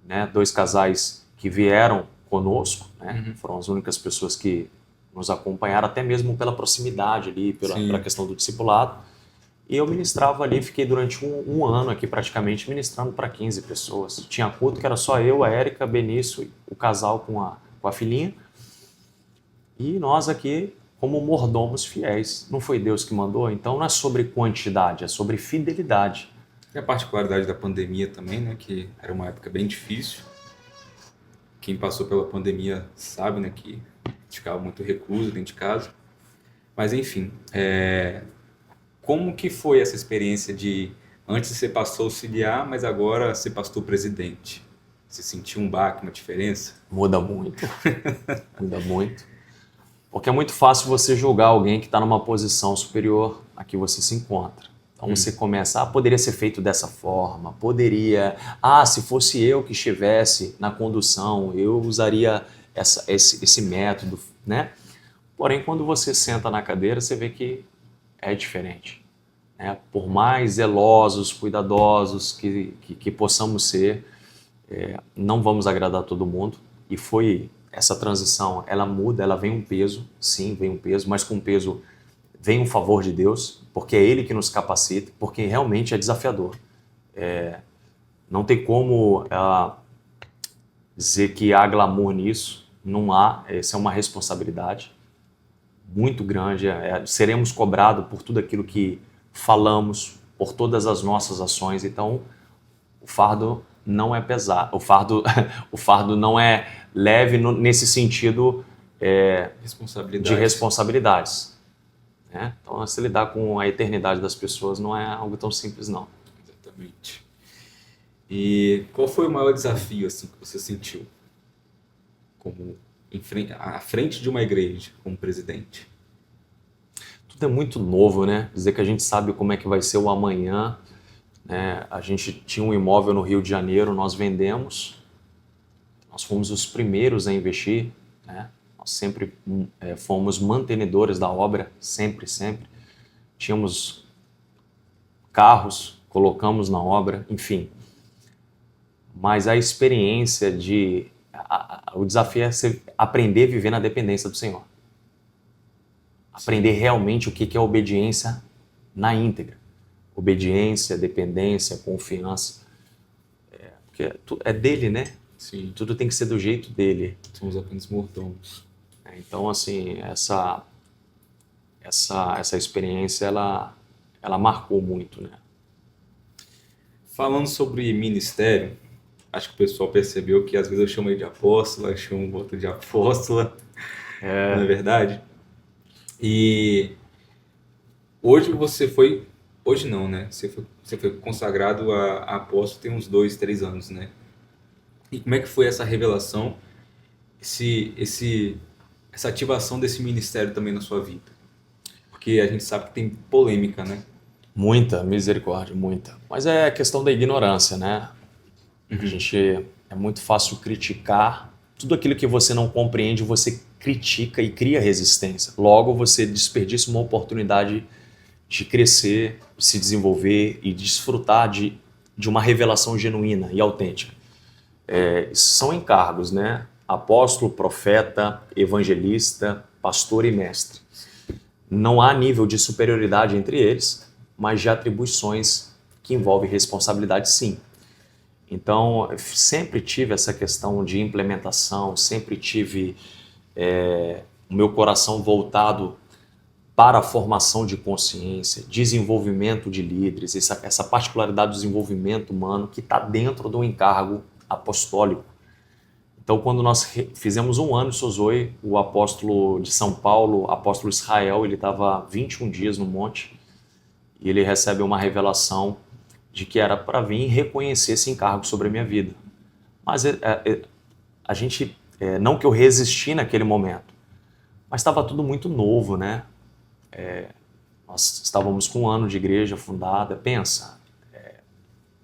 né, 2 casais que vieram conosco, né, foram as únicas pessoas que nos acompanharam, até mesmo pela proximidade ali, pela questão do discipulado. E eu ministrava ali, fiquei durante um ano aqui praticamente ministrando para 15 pessoas. Tinha culto que era só eu, a Érica, Benício, o casal com a filhinha. E nós aqui como mordomos fiéis. Não foi Deus que mandou? Então não é sobre quantidade, é sobre fidelidade. E a particularidade da pandemia também, né? Que era uma época bem difícil. Quem passou pela pandemia sabe, né? Que ficava muito recluso dentro de casa. Mas enfim, como que foi essa experiência de antes ser pastor auxiliar, mas agora ser pastor presidente? Você sentiu um baque, uma diferença? Muda muito. Muda muito. Porque é muito fácil você julgar alguém que está numa posição superior a que você se encontra. Então você começa, poderia ser feito dessa forma, poderia, se fosse eu que estivesse na condução, eu usaria esse método, né? Porém, quando você senta na cadeira, você vê que é diferente. Né? Por mais zelosos, cuidadosos que possamos ser, não vamos agradar todo mundo. E foi essa transição, ela muda, ela vem um peso, sim, vem um peso, mas com o peso vem um favor de Deus, porque é Ele que nos capacita, porque realmente é desafiador. Não tem como dizer que há glamour nisso, não há, essa é uma responsabilidade muito grande, seremos cobrados por tudo aquilo que falamos, por todas as nossas ações, então o fardo não é pesado, o fardo não é leve nesse sentido de responsabilidades. Né? Então, se lidar com a eternidade das pessoas não é algo tão simples, não. Exatamente. E qual foi o maior desafio assim, que você sentiu como à frente de uma igreja, como presidente? Tudo é muito novo, né? Dizer que a gente sabe como é que vai ser o amanhã. Né? A gente tinha um imóvel no Rio de Janeiro, nós vendemos, nós fomos os primeiros a investir, né? Nós sempre fomos mantenedores da obra, sempre. Tínhamos carros, colocamos na obra, enfim. Mas a experiência o desafio é você aprender a viver na dependência do Senhor. Aprender realmente o que é obediência na íntegra. Obediência, dependência, confiança. Porque é dele, né? Sim. Tudo tem que ser do jeito dele. Somos apenas mordomos. Então, assim, essa experiência, ela marcou muito, né? Falando sobre ministério, acho que o pessoal percebeu que às vezes eu chamo ele de apóstolo, eu chamo o outro de apóstola, não é verdade? E hoje hoje não, né? Você foi consagrado a apóstolo tem uns 2, 3 anos, né? E como é que foi essa revelação, essa ativação desse ministério também na sua vida? Porque a gente sabe que tem polêmica, né? Muita misericórdia, muita. Mas é questão da ignorância, né? A gente, é muito fácil criticar tudo aquilo que você não compreende, você critica e cria resistência. Logo, você desperdiça uma oportunidade de crescer, se desenvolver e desfrutar de uma revelação genuína e autêntica. São encargos, né? Apóstolo, profeta, evangelista, pastor e mestre. Não há nível de superioridade entre eles, mas de atribuições que envolvem responsabilidade, sim. Então, eu sempre tive essa questão de implementação, sempre tive o meu coração voltado para a formação de consciência, desenvolvimento de líderes, essa particularidade do desenvolvimento humano que está dentro do encargo apostólico. Então, quando nós fizemos 1 ano de Sozoi, o apóstolo de São Paulo, apóstolo Israel, ele estava 21 dias no monte e ele recebe uma revelação de que era para vir reconhecer esse encargo sobre a minha vida. Mas a gente, não que eu resisti naquele momento, mas estava tudo muito novo, né? Nós estávamos com 1 ano de igreja fundada. Pensa,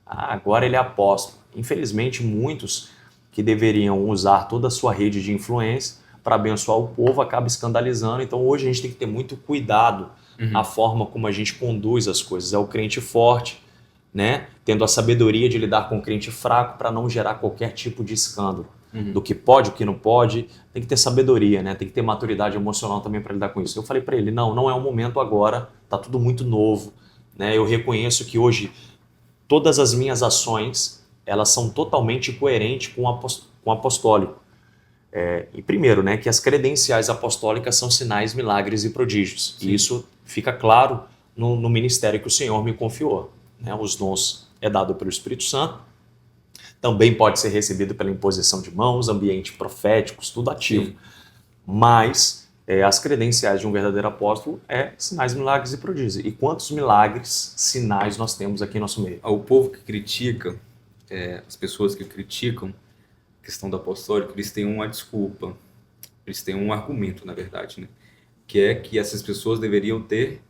agora ele é apóstolo. Infelizmente, muitos que deveriam usar toda a sua rede de influência para abençoar o povo acabam escandalizando. Então, hoje a gente tem que ter muito cuidado na forma como a gente conduz as coisas. É o crente forte, né? Tendo a sabedoria de lidar com o crente fraco para não gerar qualquer tipo de escândalo. Do que pode, o que não pode, tem que ter sabedoria, né? Tem que ter maturidade emocional também para lidar com isso. Eu falei para ele, não é o momento agora, tá tudo muito novo, né? Eu reconheço que hoje todas as minhas ações, elas são totalmente coerentes com o apostólico. E primeiro, né, que as credenciais apostólicas são sinais, milagres e prodígios. Sim. E isso fica claro no ministério que o Senhor me confiou, né? Os dons é dado pelo Espírito Santo, também pode ser recebido pela imposição de mãos, ambiente proféticos, tudo ativo. Sim. Mas as credenciais de um verdadeiro apóstolo sinais, milagres e prodígios. E quantos milagres, sinais nós temos aqui em nosso meio? O povo que critica, as pessoas que criticam a questão do apostólico, eles têm uma desculpa, eles têm um argumento, na verdade, né? Que é que essas pessoas deveriam ter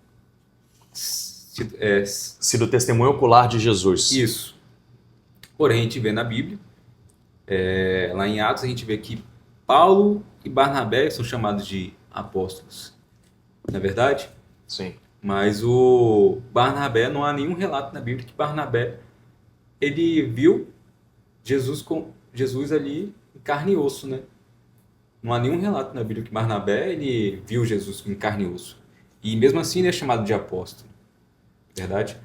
sido testemunho ocular de Jesus. Isso. Porém, a gente vê na Bíblia, lá em Atos, a gente vê que Paulo e Barnabé são chamados de apóstolos. Não é verdade? Sim. Mas o Barnabé, não há nenhum relato na Bíblia que Barnabé ele viu Jesus ali em carne e osso, né? Não há nenhum relato na Bíblia que Barnabé ele viu Jesus em carne e osso. E mesmo assim ele é chamado de apóstolo. Verdade?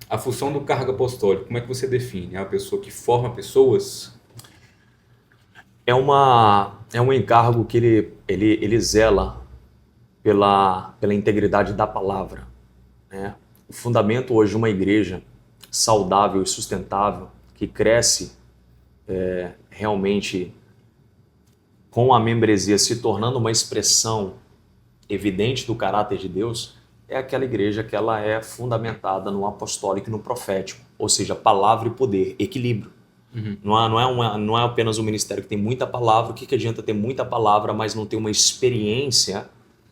A função do cargo apostólico, como é que você define? É uma pessoa que forma pessoas? É um encargo que ele zela pela integridade da palavra, né? O fundamento hoje de uma igreja saudável e sustentável, que cresce realmente com a membresia se tornando uma expressão evidente do caráter de Deus, é aquela igreja que ela é fundamentada no apostólico e no profético, ou seja, palavra e poder, equilíbrio. Não é apenas um ministério que tem muita palavra. O que adianta ter muita palavra, mas não ter uma experiência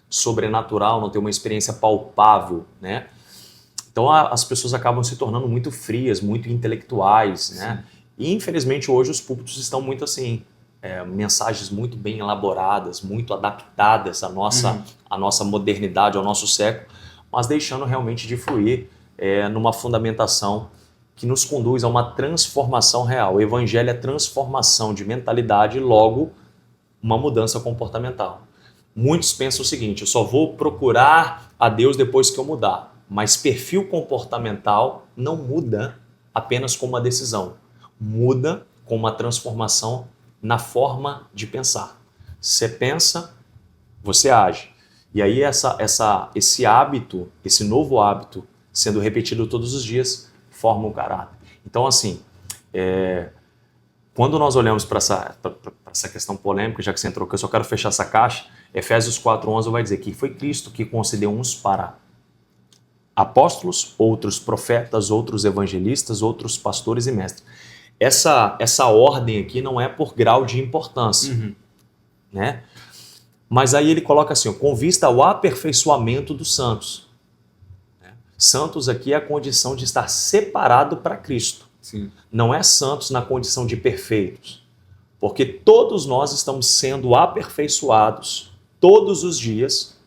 sobrenatural, não ter uma experiência palpável, né? Então as pessoas acabam se tornando muito frias, muito intelectuais, né? E infelizmente hoje os púlpitos estão muito assim, mensagens muito bem elaboradas, muito adaptadas à nossa modernidade, ao nosso século, mas deixando realmente de fluir numa fundamentação que nos conduz a uma transformação real. O evangelho é transformação de mentalidade e logo uma mudança comportamental. Muitos pensam o seguinte: eu só vou procurar a Deus depois que eu mudar. Mas perfil comportamental não muda apenas com uma decisão. Muda com uma transformação na forma de pensar. Você pensa, você age. E aí esse hábito, esse novo hábito, sendo repetido todos os dias, forma o caráter. Então, assim, quando nós olhamos para essa questão polêmica, já que você entrou, que eu só quero fechar essa caixa, Efésios 4:11 vai dizer que foi Cristo que concedeu uns para apóstolos, outros profetas, outros evangelistas, outros pastores e mestres. Essa ordem aqui não é por grau de importância, né? Mas aí ele coloca assim, com vista ao aperfeiçoamento dos santos. Santos aqui é a condição de estar separado para Cristo. Sim. Não é santos na condição de perfeitos. Porque todos nós estamos sendo aperfeiçoados todos os dias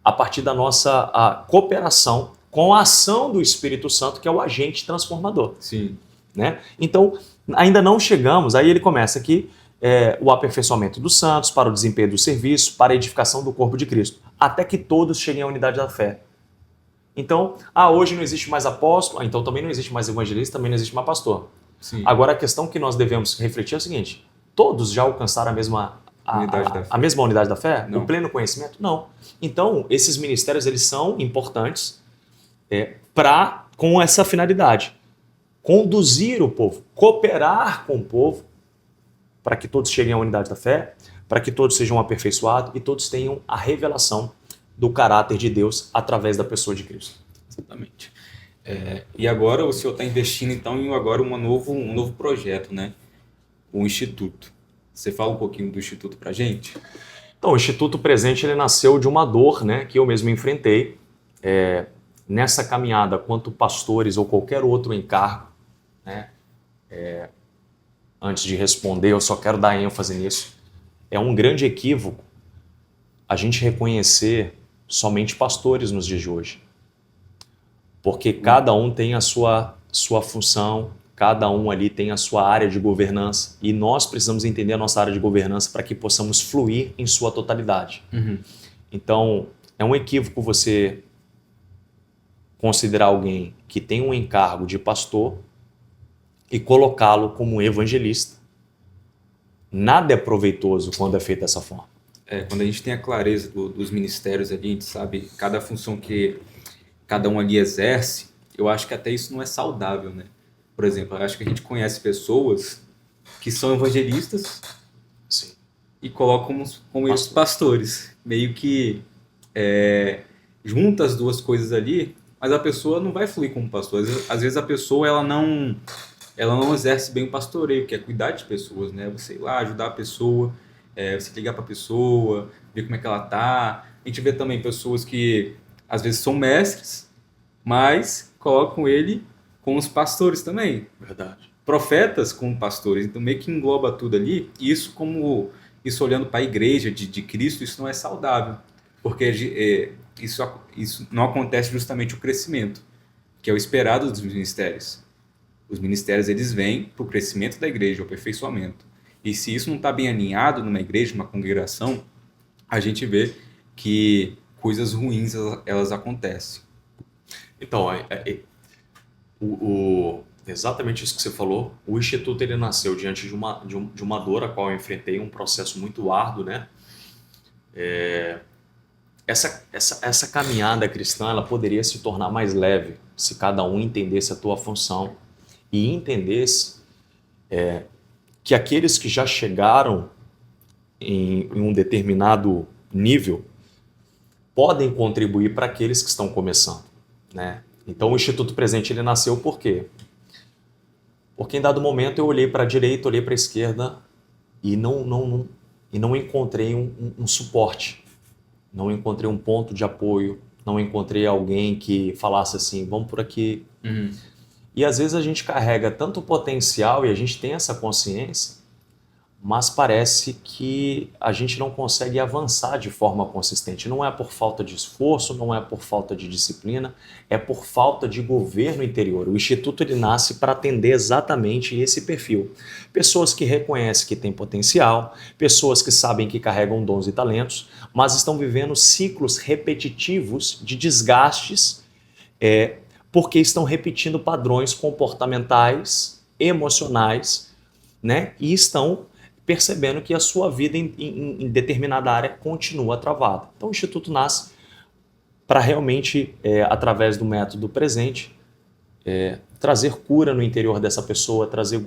a partir da nossa cooperação com a ação do Espírito Santo, que é o agente transformador. Sim. Né? Então, ainda não chegamos, aí ele começa aqui, o aperfeiçoamento dos santos, para o desempenho do serviço, para a edificação do corpo de Cristo, até que todos cheguem à unidade da fé. Então, hoje não existe mais apóstolo, então também não existe mais evangelista, também não existe mais pastor. Sim. Agora, a questão que nós devemos refletir é o seguinte: todos já alcançaram a mesma unidade da fé? Não. O pleno conhecimento? Não. Então, esses ministérios eles são importantes com essa finalidade. Conduzir o povo, cooperar com o povo, para que todos cheguem à unidade da fé, para que todos sejam aperfeiçoados e todos tenham a revelação do caráter de Deus através da pessoa de Cristo. Exatamente. E agora o senhor está investindo então em agora um novo projeto, né? O Instituto. Você fala um pouquinho do Instituto para a gente? Então, o Instituto Presente ele nasceu de uma dor, né, que eu mesmo enfrentei nessa caminhada quanto pastores ou qualquer outro encargo, né? Antes de responder, eu só quero dar ênfase nisso. É um grande equívoco a gente reconhecer somente pastores nos dias de hoje. Porque cada um tem a sua função, cada um ali tem a sua área de governança e nós precisamos entender a nossa área de governança para que possamos fluir em sua totalidade. Uhum. Então, é um equívoco você considerar alguém que tem um encargo de pastor e colocá-lo como evangelista. Nada é proveitoso quando é feito dessa forma. Quando a gente tem a clareza dos ministérios ali, a gente sabe cada função que cada um ali exerce, eu acho que até isso não é saudável, né? Por exemplo, eu acho que a gente conhece pessoas que são evangelistas. Sim. E colocam como eles pastores. Meio que junta as duas coisas ali, mas a pessoa não vai fluir como pastor. Às vezes a pessoa ela não exerce bem o pastoreio, que é cuidar de pessoas, né? Você ir lá, ajudar a pessoa, você ligar para a pessoa, ver como é que ela tá. A gente vê também pessoas que às vezes são mestres, mas colocam ele com os pastores também. Verdade. Profetas como pastores, então meio que engloba tudo ali. E isso olhando para a igreja de Cristo, isso não é saudável, porque isso não acontece justamente o crescimento, que é o esperado dos ministérios. Os ministérios eles vêm para o crescimento da igreja, o aperfeiçoamento. E se isso não está bem alinhado numa igreja, numa congregação, a gente vê que coisas ruins elas acontecem. Então, exatamente isso que você falou. O Instituto ele nasceu diante de uma dor a qual eu enfrentei, um processo muito árduo, né? Essa caminhada cristã ela poderia se tornar mais leve se cada um entendesse a tua função e entendesse que aqueles que já chegaram em um determinado nível podem contribuir para aqueles que estão começando, né? Então o Instituto Presente ele nasceu por quê? Porque em dado momento eu olhei para a direita, olhei para a esquerda e não encontrei um suporte, não encontrei um ponto de apoio, não encontrei alguém que falasse assim, vamos por aqui. Uhum. E às vezes a gente carrega tanto potencial e a gente tem essa consciência, mas parece que a gente não consegue avançar de forma consistente. Não é por falta de esforço, não é por falta de disciplina, é por falta de governo interior. O Instituto ele nasce para atender exatamente esse perfil. Pessoas que reconhecem que têm potencial, pessoas que sabem que carregam dons e talentos, mas estão vivendo ciclos repetitivos de desgastes, porque estão repetindo padrões comportamentais, emocionais, né? E estão percebendo que a sua vida em determinada área continua travada. Então o Instituto nasce para realmente, através do método presente, trazer cura no interior dessa pessoa, trazer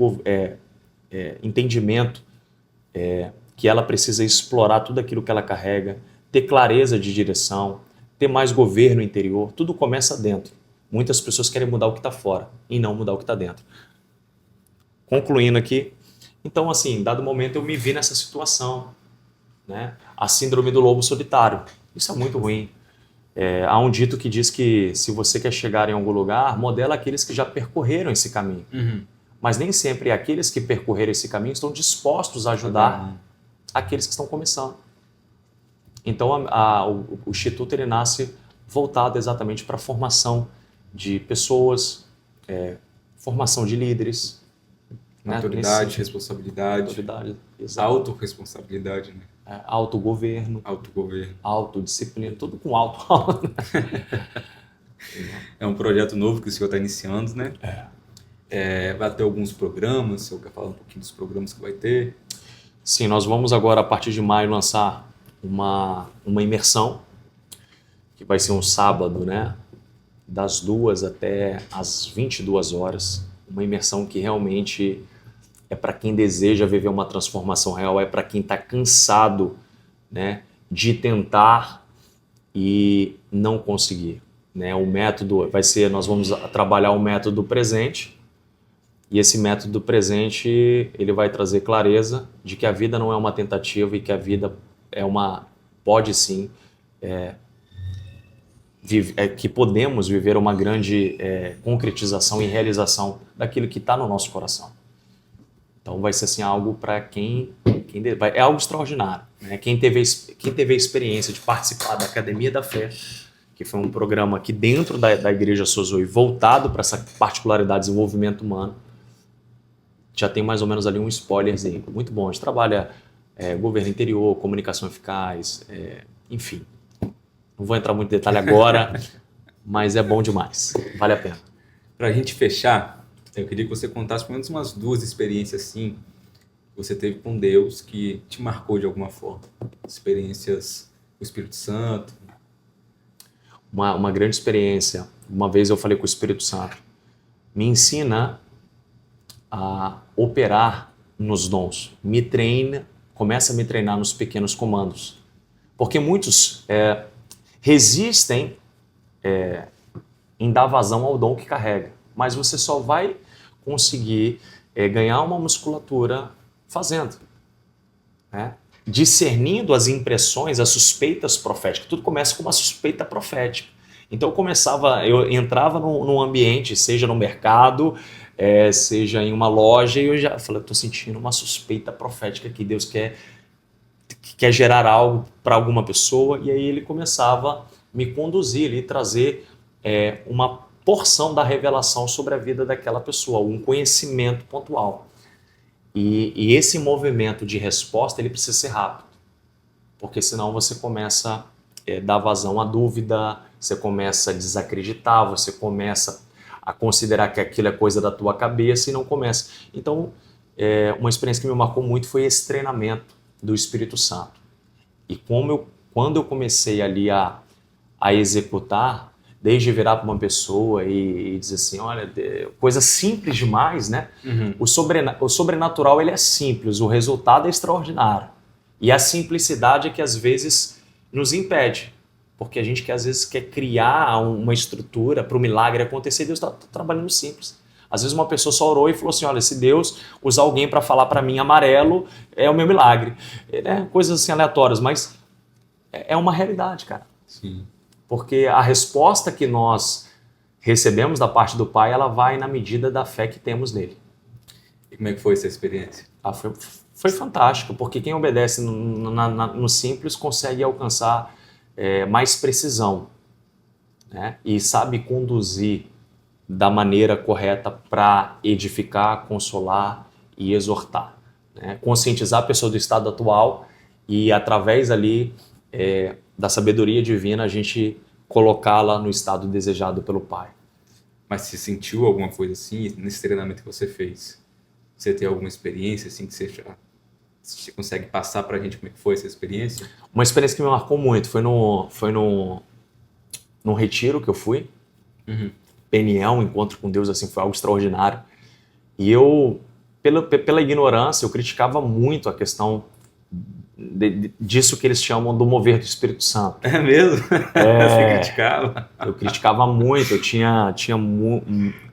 entendimento que ela precisa explorar tudo aquilo que ela carrega, ter clareza de direção, ter mais governo interior. Tudo começa dentro. Muitas pessoas querem mudar o que está fora e não mudar o que está dentro. Concluindo aqui, então, assim, dado momento eu me vi nessa situação, né? A síndrome do lobo solitário. Isso é muito ruim. Há um dito que diz que se você quer chegar em algum lugar, modela aqueles que já percorreram esse caminho. Uhum. Mas nem sempre aqueles que percorreram esse caminho estão dispostos a ajudar aqueles que estão começando. Então o Instituto ele nasce voltado exatamente para a formação de pessoas, formação de líderes. Autoridade, responsabilidade. Autoridade, autorresponsabilidade, né? Autogoverno. Autodisciplina, tudo com auto. É um projeto novo que o senhor está iniciando, né? Vai ter alguns programas, o senhor quer falar um pouquinho dos programas que vai ter? Sim, nós vamos agora, a partir de maio, lançar uma imersão, que vai ser um sábado, né? Das 2 até as 22 horas. Uma imersão que realmente é para quem deseja viver uma transformação real, é para quem está cansado, né, de tentar e não conseguir. Né? O método vai ser, nós vamos trabalhar o método presente, e esse método presente ele vai trazer clareza de que a vida não é uma tentativa e que a vida pode sim, que podemos viver uma grande concretização e realização daquilo que está no nosso coração. Então vai ser assim algo para é algo extraordinário. Né? Quem teve a experiência de participar da Academia da Fé, que foi um programa aqui dentro da Igreja Sozoi, voltado para essa particularidade de desenvolvimento humano, já tem mais ou menos ali um spoilerzinho. Muito bom. A gente trabalha governo interior, comunicação eficaz, enfim. Não vou entrar muito em detalhe agora, mas é bom demais. Vale a pena. Para a gente fechar, eu queria que você contasse pelo menos umas 2 experiências assim que você teve com Deus que te marcou de alguma forma. Experiências com o Espírito Santo. Uma grande experiência. Uma vez eu falei com o Espírito Santo, me ensina a operar nos dons. Começa a me treinar nos pequenos comandos. Porque muitos resistem em dar vazão ao dom que carrega. Mas você só vai conseguir ganhar uma musculatura fazendo. Né? Discernindo as impressões, as suspeitas proféticas. Tudo começa com uma suspeita profética. Então eu entrava num ambiente, seja no mercado, seja em uma loja, e eu já falei, estou sentindo uma suspeita profética que Deus quer gerar algo para alguma pessoa, e aí ele começava a me conduzir e trazer uma porção da revelação sobre a vida daquela pessoa, um conhecimento pontual. E esse movimento de resposta ele precisa ser rápido, porque senão você começa a dar vazão à dúvida, você começa a desacreditar, você começa a considerar que aquilo é coisa da tua cabeça e não começa. Então, uma experiência que me marcou muito foi esse treinamento do Espírito Santo. E quando eu comecei ali a executar, desde virar para uma pessoa e dizer assim, olha, coisa simples demais, né? Uhum. O sobrenatural ele é simples, o resultado é extraordinário. E a simplicidade é que às vezes nos impede, porque a gente às vezes quer criar uma estrutura para o milagre acontecer, Deus está trabalhando simples. Às vezes uma pessoa só orou e falou assim, olha, se Deus usar alguém para falar para mim amarelo, é o meu milagre. Coisas assim aleatórias, mas é uma realidade, cara. Sim. Porque a resposta que nós recebemos da parte do Pai, ela vai na medida da fé que temos nele. E como é que foi essa experiência? Foi fantástico, porque quem obedece no simples consegue alcançar mais precisão, né? E sabe conduzir da maneira correta para edificar, consolar e exortar. Né? Conscientizar a pessoa do estado atual e, através ali da sabedoria divina, a gente colocá-la no estado desejado pelo Pai. Mas você sentiu alguma coisa assim nesse treinamento que você fez? Você tem alguma experiência assim que você consegue passar pra gente como é que foi essa experiência? Uma experiência que me marcou muito foi num retiro que eu fui. Uhum. Peniel, um encontro com Deus, assim, foi algo extraordinário. E eu, pela ignorância, eu criticava muito a questão disso que eles chamam do mover do Espírito Santo. É mesmo? Você criticava? Eu criticava muito, eu tinha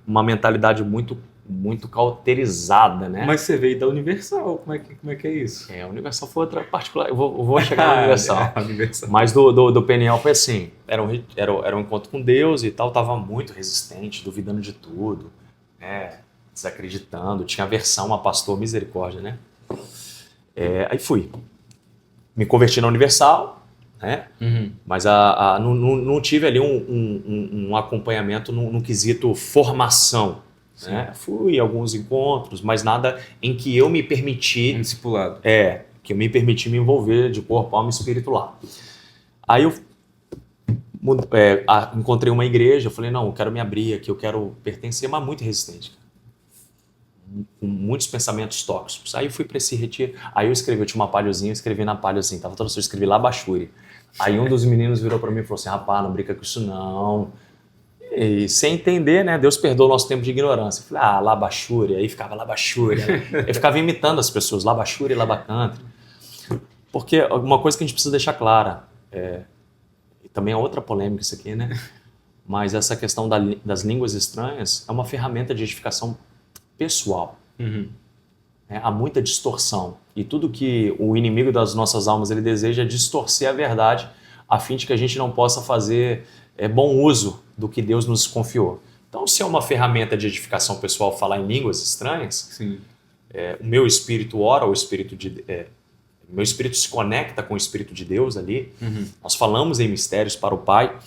uma mentalidade muito cauterizada, né? Mas você veio da Universal, como é que é isso? A Universal foi outra particular, eu vou chegar na Universal. Universal. Mas do PNL foi assim, era um encontro com Deus e tal, tava muito resistente, duvidando de tudo, né? desacreditando, tinha aversão a pastor, misericórdia, né? Aí fui. Me converti na Universal, né? Mas não tive ali um acompanhamento no quesito formação. Né? Fui a alguns encontros, mas nada em que eu me permiti... Um discipulado. Que eu me permiti me envolver de corpo, alma e espírito lá. Aí eu encontrei uma igreja, eu falei, não, eu quero me abrir aqui, eu quero pertencer, mas muito resistente. Com muitos pensamentos tóxicos. Aí eu fui para esse retiro, aí eu tinha uma palhozinha, eu escrevi na palha assim, tava todo eu escrevi Labachuri. Aí um dos meninos virou para mim e falou assim, rapaz, não brinca com isso não. E sem entender, né? Deus perdoa o nosso tempo de ignorância. Eu falei, Labachuri, aí ficava Labachuri. Eu ficava imitando as pessoas, Labachuri, Labacantri. Porque uma coisa que a gente precisa deixar clara, e também é outra polêmica isso aqui, né? Mas essa questão das línguas estranhas é uma ferramenta de edificação pessoal. Há muita distorção. E tudo que o inimigo das nossas almas ele deseja é distorcer a verdade, a fim de que a gente não possa fazer bom uso do que Deus nos confiou. Então, se é uma ferramenta de edificação pessoal falar em línguas estranhas, Sim. O meu espírito ora, o meu espírito se conecta com o Espírito de Deus ali. Nós falamos em mistérios para o Pai.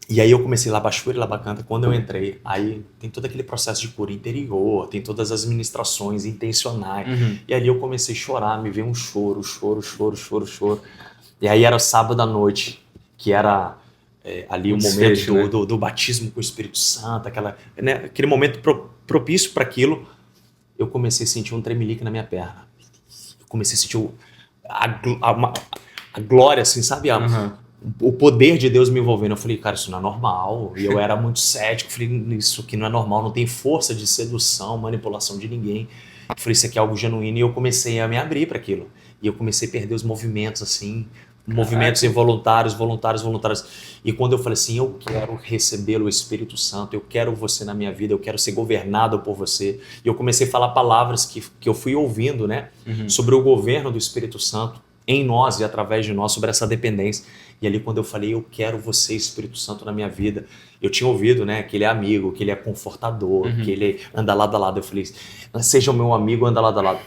E aí eu comecei Labachuri, Labacanta. Quando eu entrei, aí tem todo aquele processo de cura interior, tem todas as ministrações intencionais. E ali eu comecei a chorar, me veio um choro. E aí era sábado à noite, que era ali o momento do batismo com o Espírito Santo, aquele momento propício para aquilo. Eu comecei a sentir um tremelique na minha perna. Eu comecei a sentir a glória, assim, sabe? O poder de Deus me envolvendo. Eu falei, cara, isso não é normal. E eu era muito cético. Eu falei, isso aqui não é normal, não tem força de sedução, manipulação de ninguém. Eu falei, isso aqui é algo genuíno. E eu comecei a me abrir para aquilo. E eu comecei a perder os movimentos, assim, movimentos involuntários, voluntários. E quando eu falei assim, eu quero receber o Espírito Santo, eu quero você na minha vida, eu quero ser governado por você. E eu comecei a falar palavras que eu fui ouvindo, né, sobre o governo do Espírito Santo em nós e através de nós, sobre essa dependência. E ali quando eu falei, eu quero você, Espírito Santo, na minha vida, eu tinha ouvido, né, que ele é amigo, que ele é confortador, que ele anda lado a lado. Eu falei, seja o meu amigo, anda lado a lado.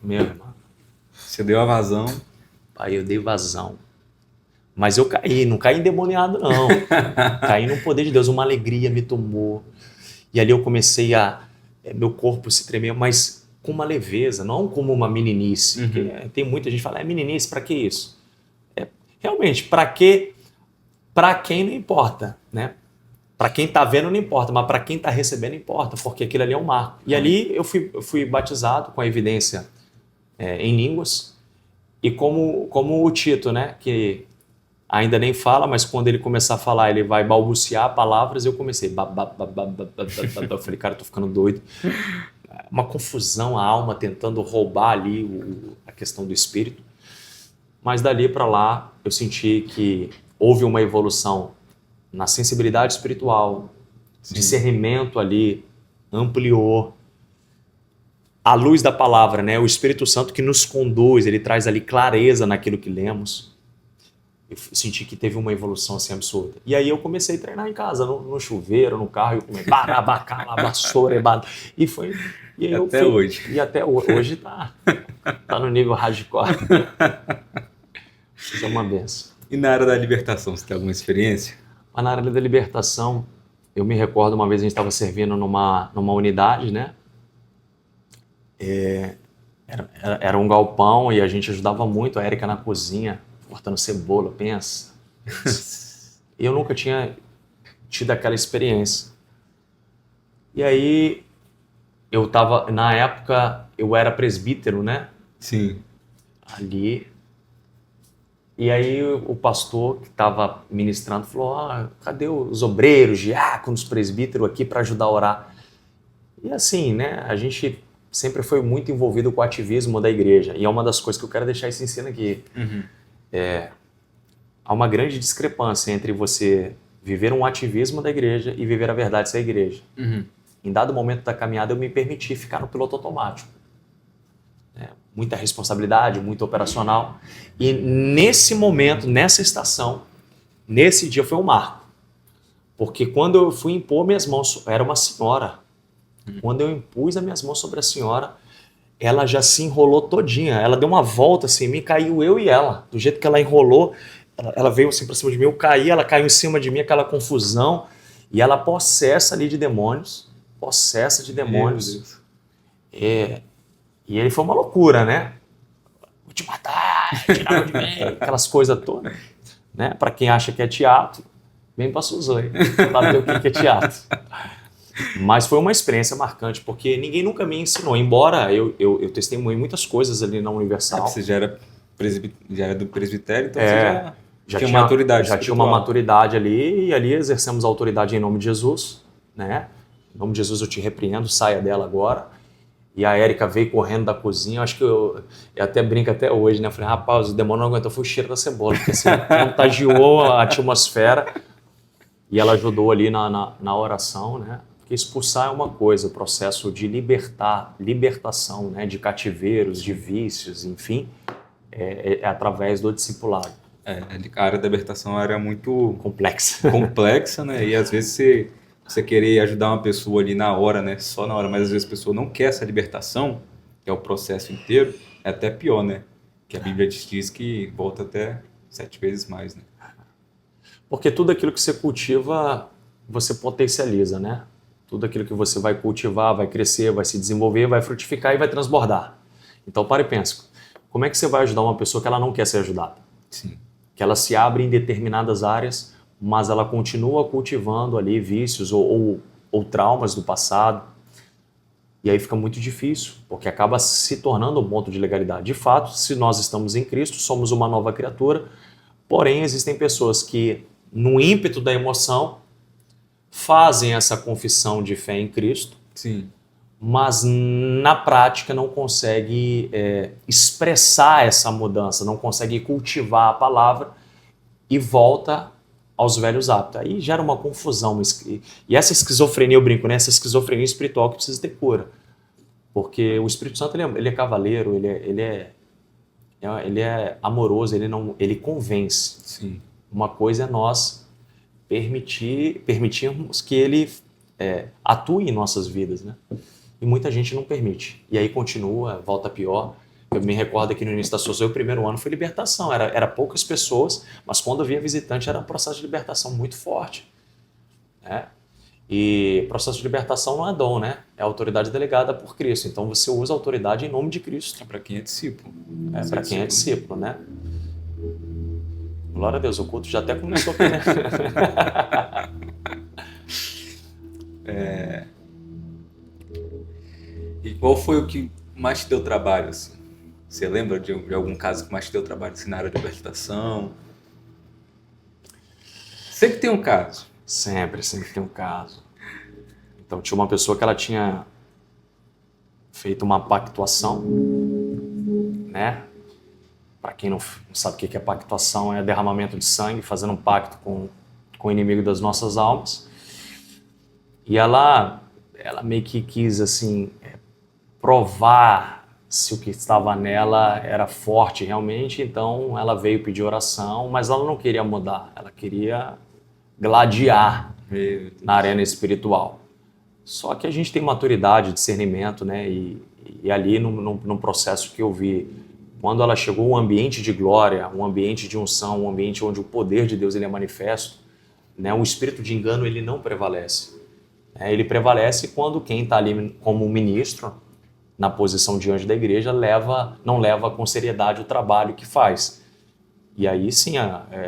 Meu irmão. Você deu a vazão. Aí eu dei vazão. Mas eu caí, não caí endemoniado, não. Caí no poder de Deus, uma alegria me tomou. E ali eu comecei meu corpo se tremer, mas com uma leveza, não como uma meninice. Tem muita gente que fala, meninice, pra que isso? Realmente, pra quê? Pra quem não importa, né? Pra quem tá vendo não importa, mas pra quem tá recebendo importa, porque aquilo ali é um marco. E ali eu fui batizado com a evidência em línguas. E como o Tito, né, que ainda nem fala, mas quando ele começar a falar, ele vai balbuciar palavras, eu comecei. Eu falei, cara, eu tô ficando doido. Uma confusão, a alma tentando roubar ali a questão do espírito. Mas dali para lá, eu senti que houve uma evolução na sensibilidade espiritual, discernimento ali, ampliou. A luz da palavra, né? O Espírito Santo que nos conduz, ele traz ali clareza naquilo que lemos. Eu senti que teve uma evolução assim absurda. E aí eu comecei a treinar em casa, no chuveiro, no carro, eu comecei barabacá, vassoura, e foi. E aí até hoje. E até hoje tá no nível hardcore. Isso é uma benção. E na área da libertação, você tem alguma experiência? Mas na área da libertação, eu me recordo uma vez a gente estava servindo numa unidade, né? Era um galpão e a gente ajudava muito a Érica na cozinha, cortando cebola, pensa. Eu nunca tinha tido aquela experiência. E aí, eu tava, na época, eu era presbítero, né? Sim. Ali. E aí o pastor que estava ministrando falou, cadê os obreiros, diáconos, presbíteros aqui para ajudar a orar? E assim, né, a gente sempre foi muito envolvido com o ativismo da igreja. E é uma das coisas que eu quero deixar esse ensino aqui. Há uma grande discrepância entre você viver um ativismo da igreja e viver a verdade da igreja. Em dado momento da caminhada, eu me permiti ficar no piloto automático. Muita responsabilidade, muito operacional. E nesse momento, nessa estação, nesse dia foi um marco. Porque quando eu fui impor minhas mãos, era uma senhora Quando eu impus as minhas mãos sobre a senhora, ela já se enrolou todinha. Ela deu uma volta assim em mim, caiu eu e ela. Do jeito que ela enrolou, ela veio assim pra cima de mim, eu caí, ela caiu em cima de mim, aquela confusão. E ela possessa ali de demônios. Possessa de demônios. E ele foi uma loucura, né? Vou te matar, tirar de mim, aquelas coisas todas. Né? Para quem acha que é teatro, vem para Suzoi, para ver o que é teatro. Mas foi uma experiência marcante, porque ninguém nunca me ensinou. Embora eu testemunhei muitas coisas ali na Universal. Você já era do presbitério, então você já tinha maturidade já tinha uma maturidade ali, e ali exercemos a autoridade em nome de Jesus. Né? Em nome de Jesus eu te repreendo, saia dela agora. E a Érica veio correndo da cozinha, acho que eu até brinco até hoje, né? Eu falei, rapaz, o demônio não aguentou, foi o cheiro da cebola, porque assim, contagiou a atmosfera. E ela ajudou ali na oração, né? Porque expulsar é uma coisa, o processo de libertação, né? De cativeiros, de vícios, enfim, é através do discipulado. A área da libertação era muito complexa, né? E às vezes você querer ajudar uma pessoa ali na hora, né? Só na hora, mas às vezes a pessoa não quer essa libertação, que é o processo inteiro, é até pior, né? Que a Bíblia diz que volta até 7 vezes mais, né? Porque tudo aquilo que você cultiva, você potencializa, né? Tudo aquilo que você vai cultivar, vai crescer, vai se desenvolver, vai frutificar e vai transbordar. Então, para e pensa, como é que você vai ajudar uma pessoa que ela não quer ser ajudada? Sim. Que ela se abre em determinadas áreas, mas ela continua cultivando ali vícios ou traumas do passado. E aí fica muito difícil, porque acaba se tornando um ponto de legalidade. De fato, se nós estamos em Cristo, somos uma nova criatura, porém existem pessoas que, no ímpeto da emoção, fazem essa confissão de fé em Cristo, sim, mas na prática não consegue expressar essa mudança, não consegue cultivar a palavra e volta aos velhos hábitos. Aí gera uma confusão. E essa esquizofrenia, eu brinco, né? Essa esquizofrenia espiritual que precisa ter cura. Porque o Espírito Santo ele é cavaleiro, ele é amoroso, ele convence. sim. Uma coisa é nós permitirmos que ele atue em nossas vidas, né? E muita gente não permite. E aí continua, volta pior. Eu me recordo que no início da Sozoi, o primeiro ano foi libertação. Era poucas pessoas, mas quando havia visitante era um processo de libertação muito forte. Né? E processo de libertação não é dom, né? É autoridade delegada por Cristo. Então você usa a autoridade em nome de Cristo. É para quem é discípulo. Para quem é discípulo, né? Glória a Deus, o culto já até começou aqui, né? E qual foi o que mais te deu trabalho, assim? Você lembra de algum caso que mais te deu trabalho, assim, na área de libertação? Sempre tem um caso. Sempre tem um caso. Então tinha uma pessoa que ela tinha feito uma pactuação, né? Para quem não sabe o que é pactuação, é derramamento de sangue, fazendo um pacto com o inimigo das nossas almas. E ela meio que quis assim provar se o que estava nela era forte realmente, então ela veio pedir oração, mas ela não queria mudar, ela queria gladiar na arena espiritual. Só que a gente tem maturidade, discernimento, né? E ali num processo que eu vi, quando ela chegou um ambiente de glória, um ambiente de unção, um ambiente onde o poder de Deus ele é manifesto, né? O espírito de engano ele não prevalece. Ele prevalece quando quem está ali como ministro, na posição de anjo da igreja, não leva com seriedade o trabalho que faz. E aí sim,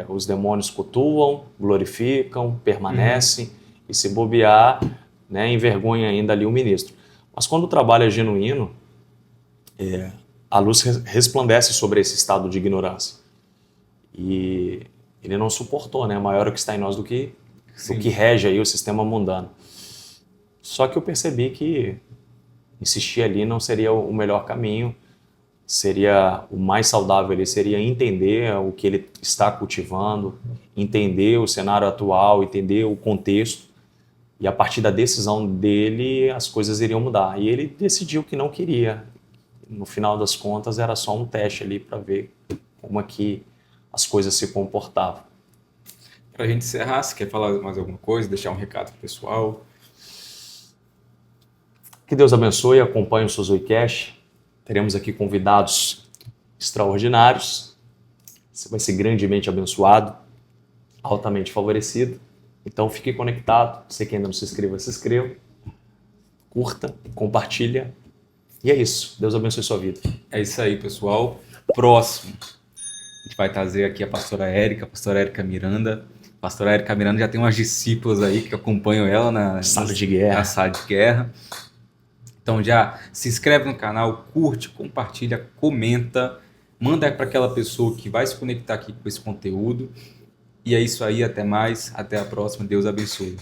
os demônios cultuam, glorificam, permanecem, e se bobear, né, envergonha ainda ali o ministro. Mas quando o trabalho é genuíno, a luz resplandece sobre esse estado de ignorância. E ele não suportou, né? Maior é o que está em nós do que rege aí o sistema mundano. Só que eu percebi que insistir ali não seria o melhor caminho, seria o mais saudável ali, seria entender o que ele está cultivando, entender o cenário atual, entender o contexto, e a partir da decisão dele as coisas iriam mudar. E ele decidiu que não queria. No final das contas era só um teste ali para ver como é que as coisas se comportavam. Para a gente encerrar, você quer falar mais alguma coisa, deixar um recado pro pessoal? Que Deus abençoe, acompanhe o Sozoicast. Teremos aqui convidados extraordinários. Você vai ser grandemente abençoado, altamente favorecido. Então fique conectado. Você que ainda não se inscreva, se inscreva. Curta, compartilha. E é isso. Deus abençoe sua vida. É isso aí, pessoal. Próximo, a gente vai trazer aqui a pastora Érica Miranda. A pastora Érica Miranda já tem umas discípulas aí que acompanham ela na Sala de guerra. na sala de guerra. Então já se inscreve no canal, curte, compartilha, comenta, manda para aquela pessoa que vai se conectar aqui com esse conteúdo. E é isso aí, até mais, até a próxima. Deus abençoe.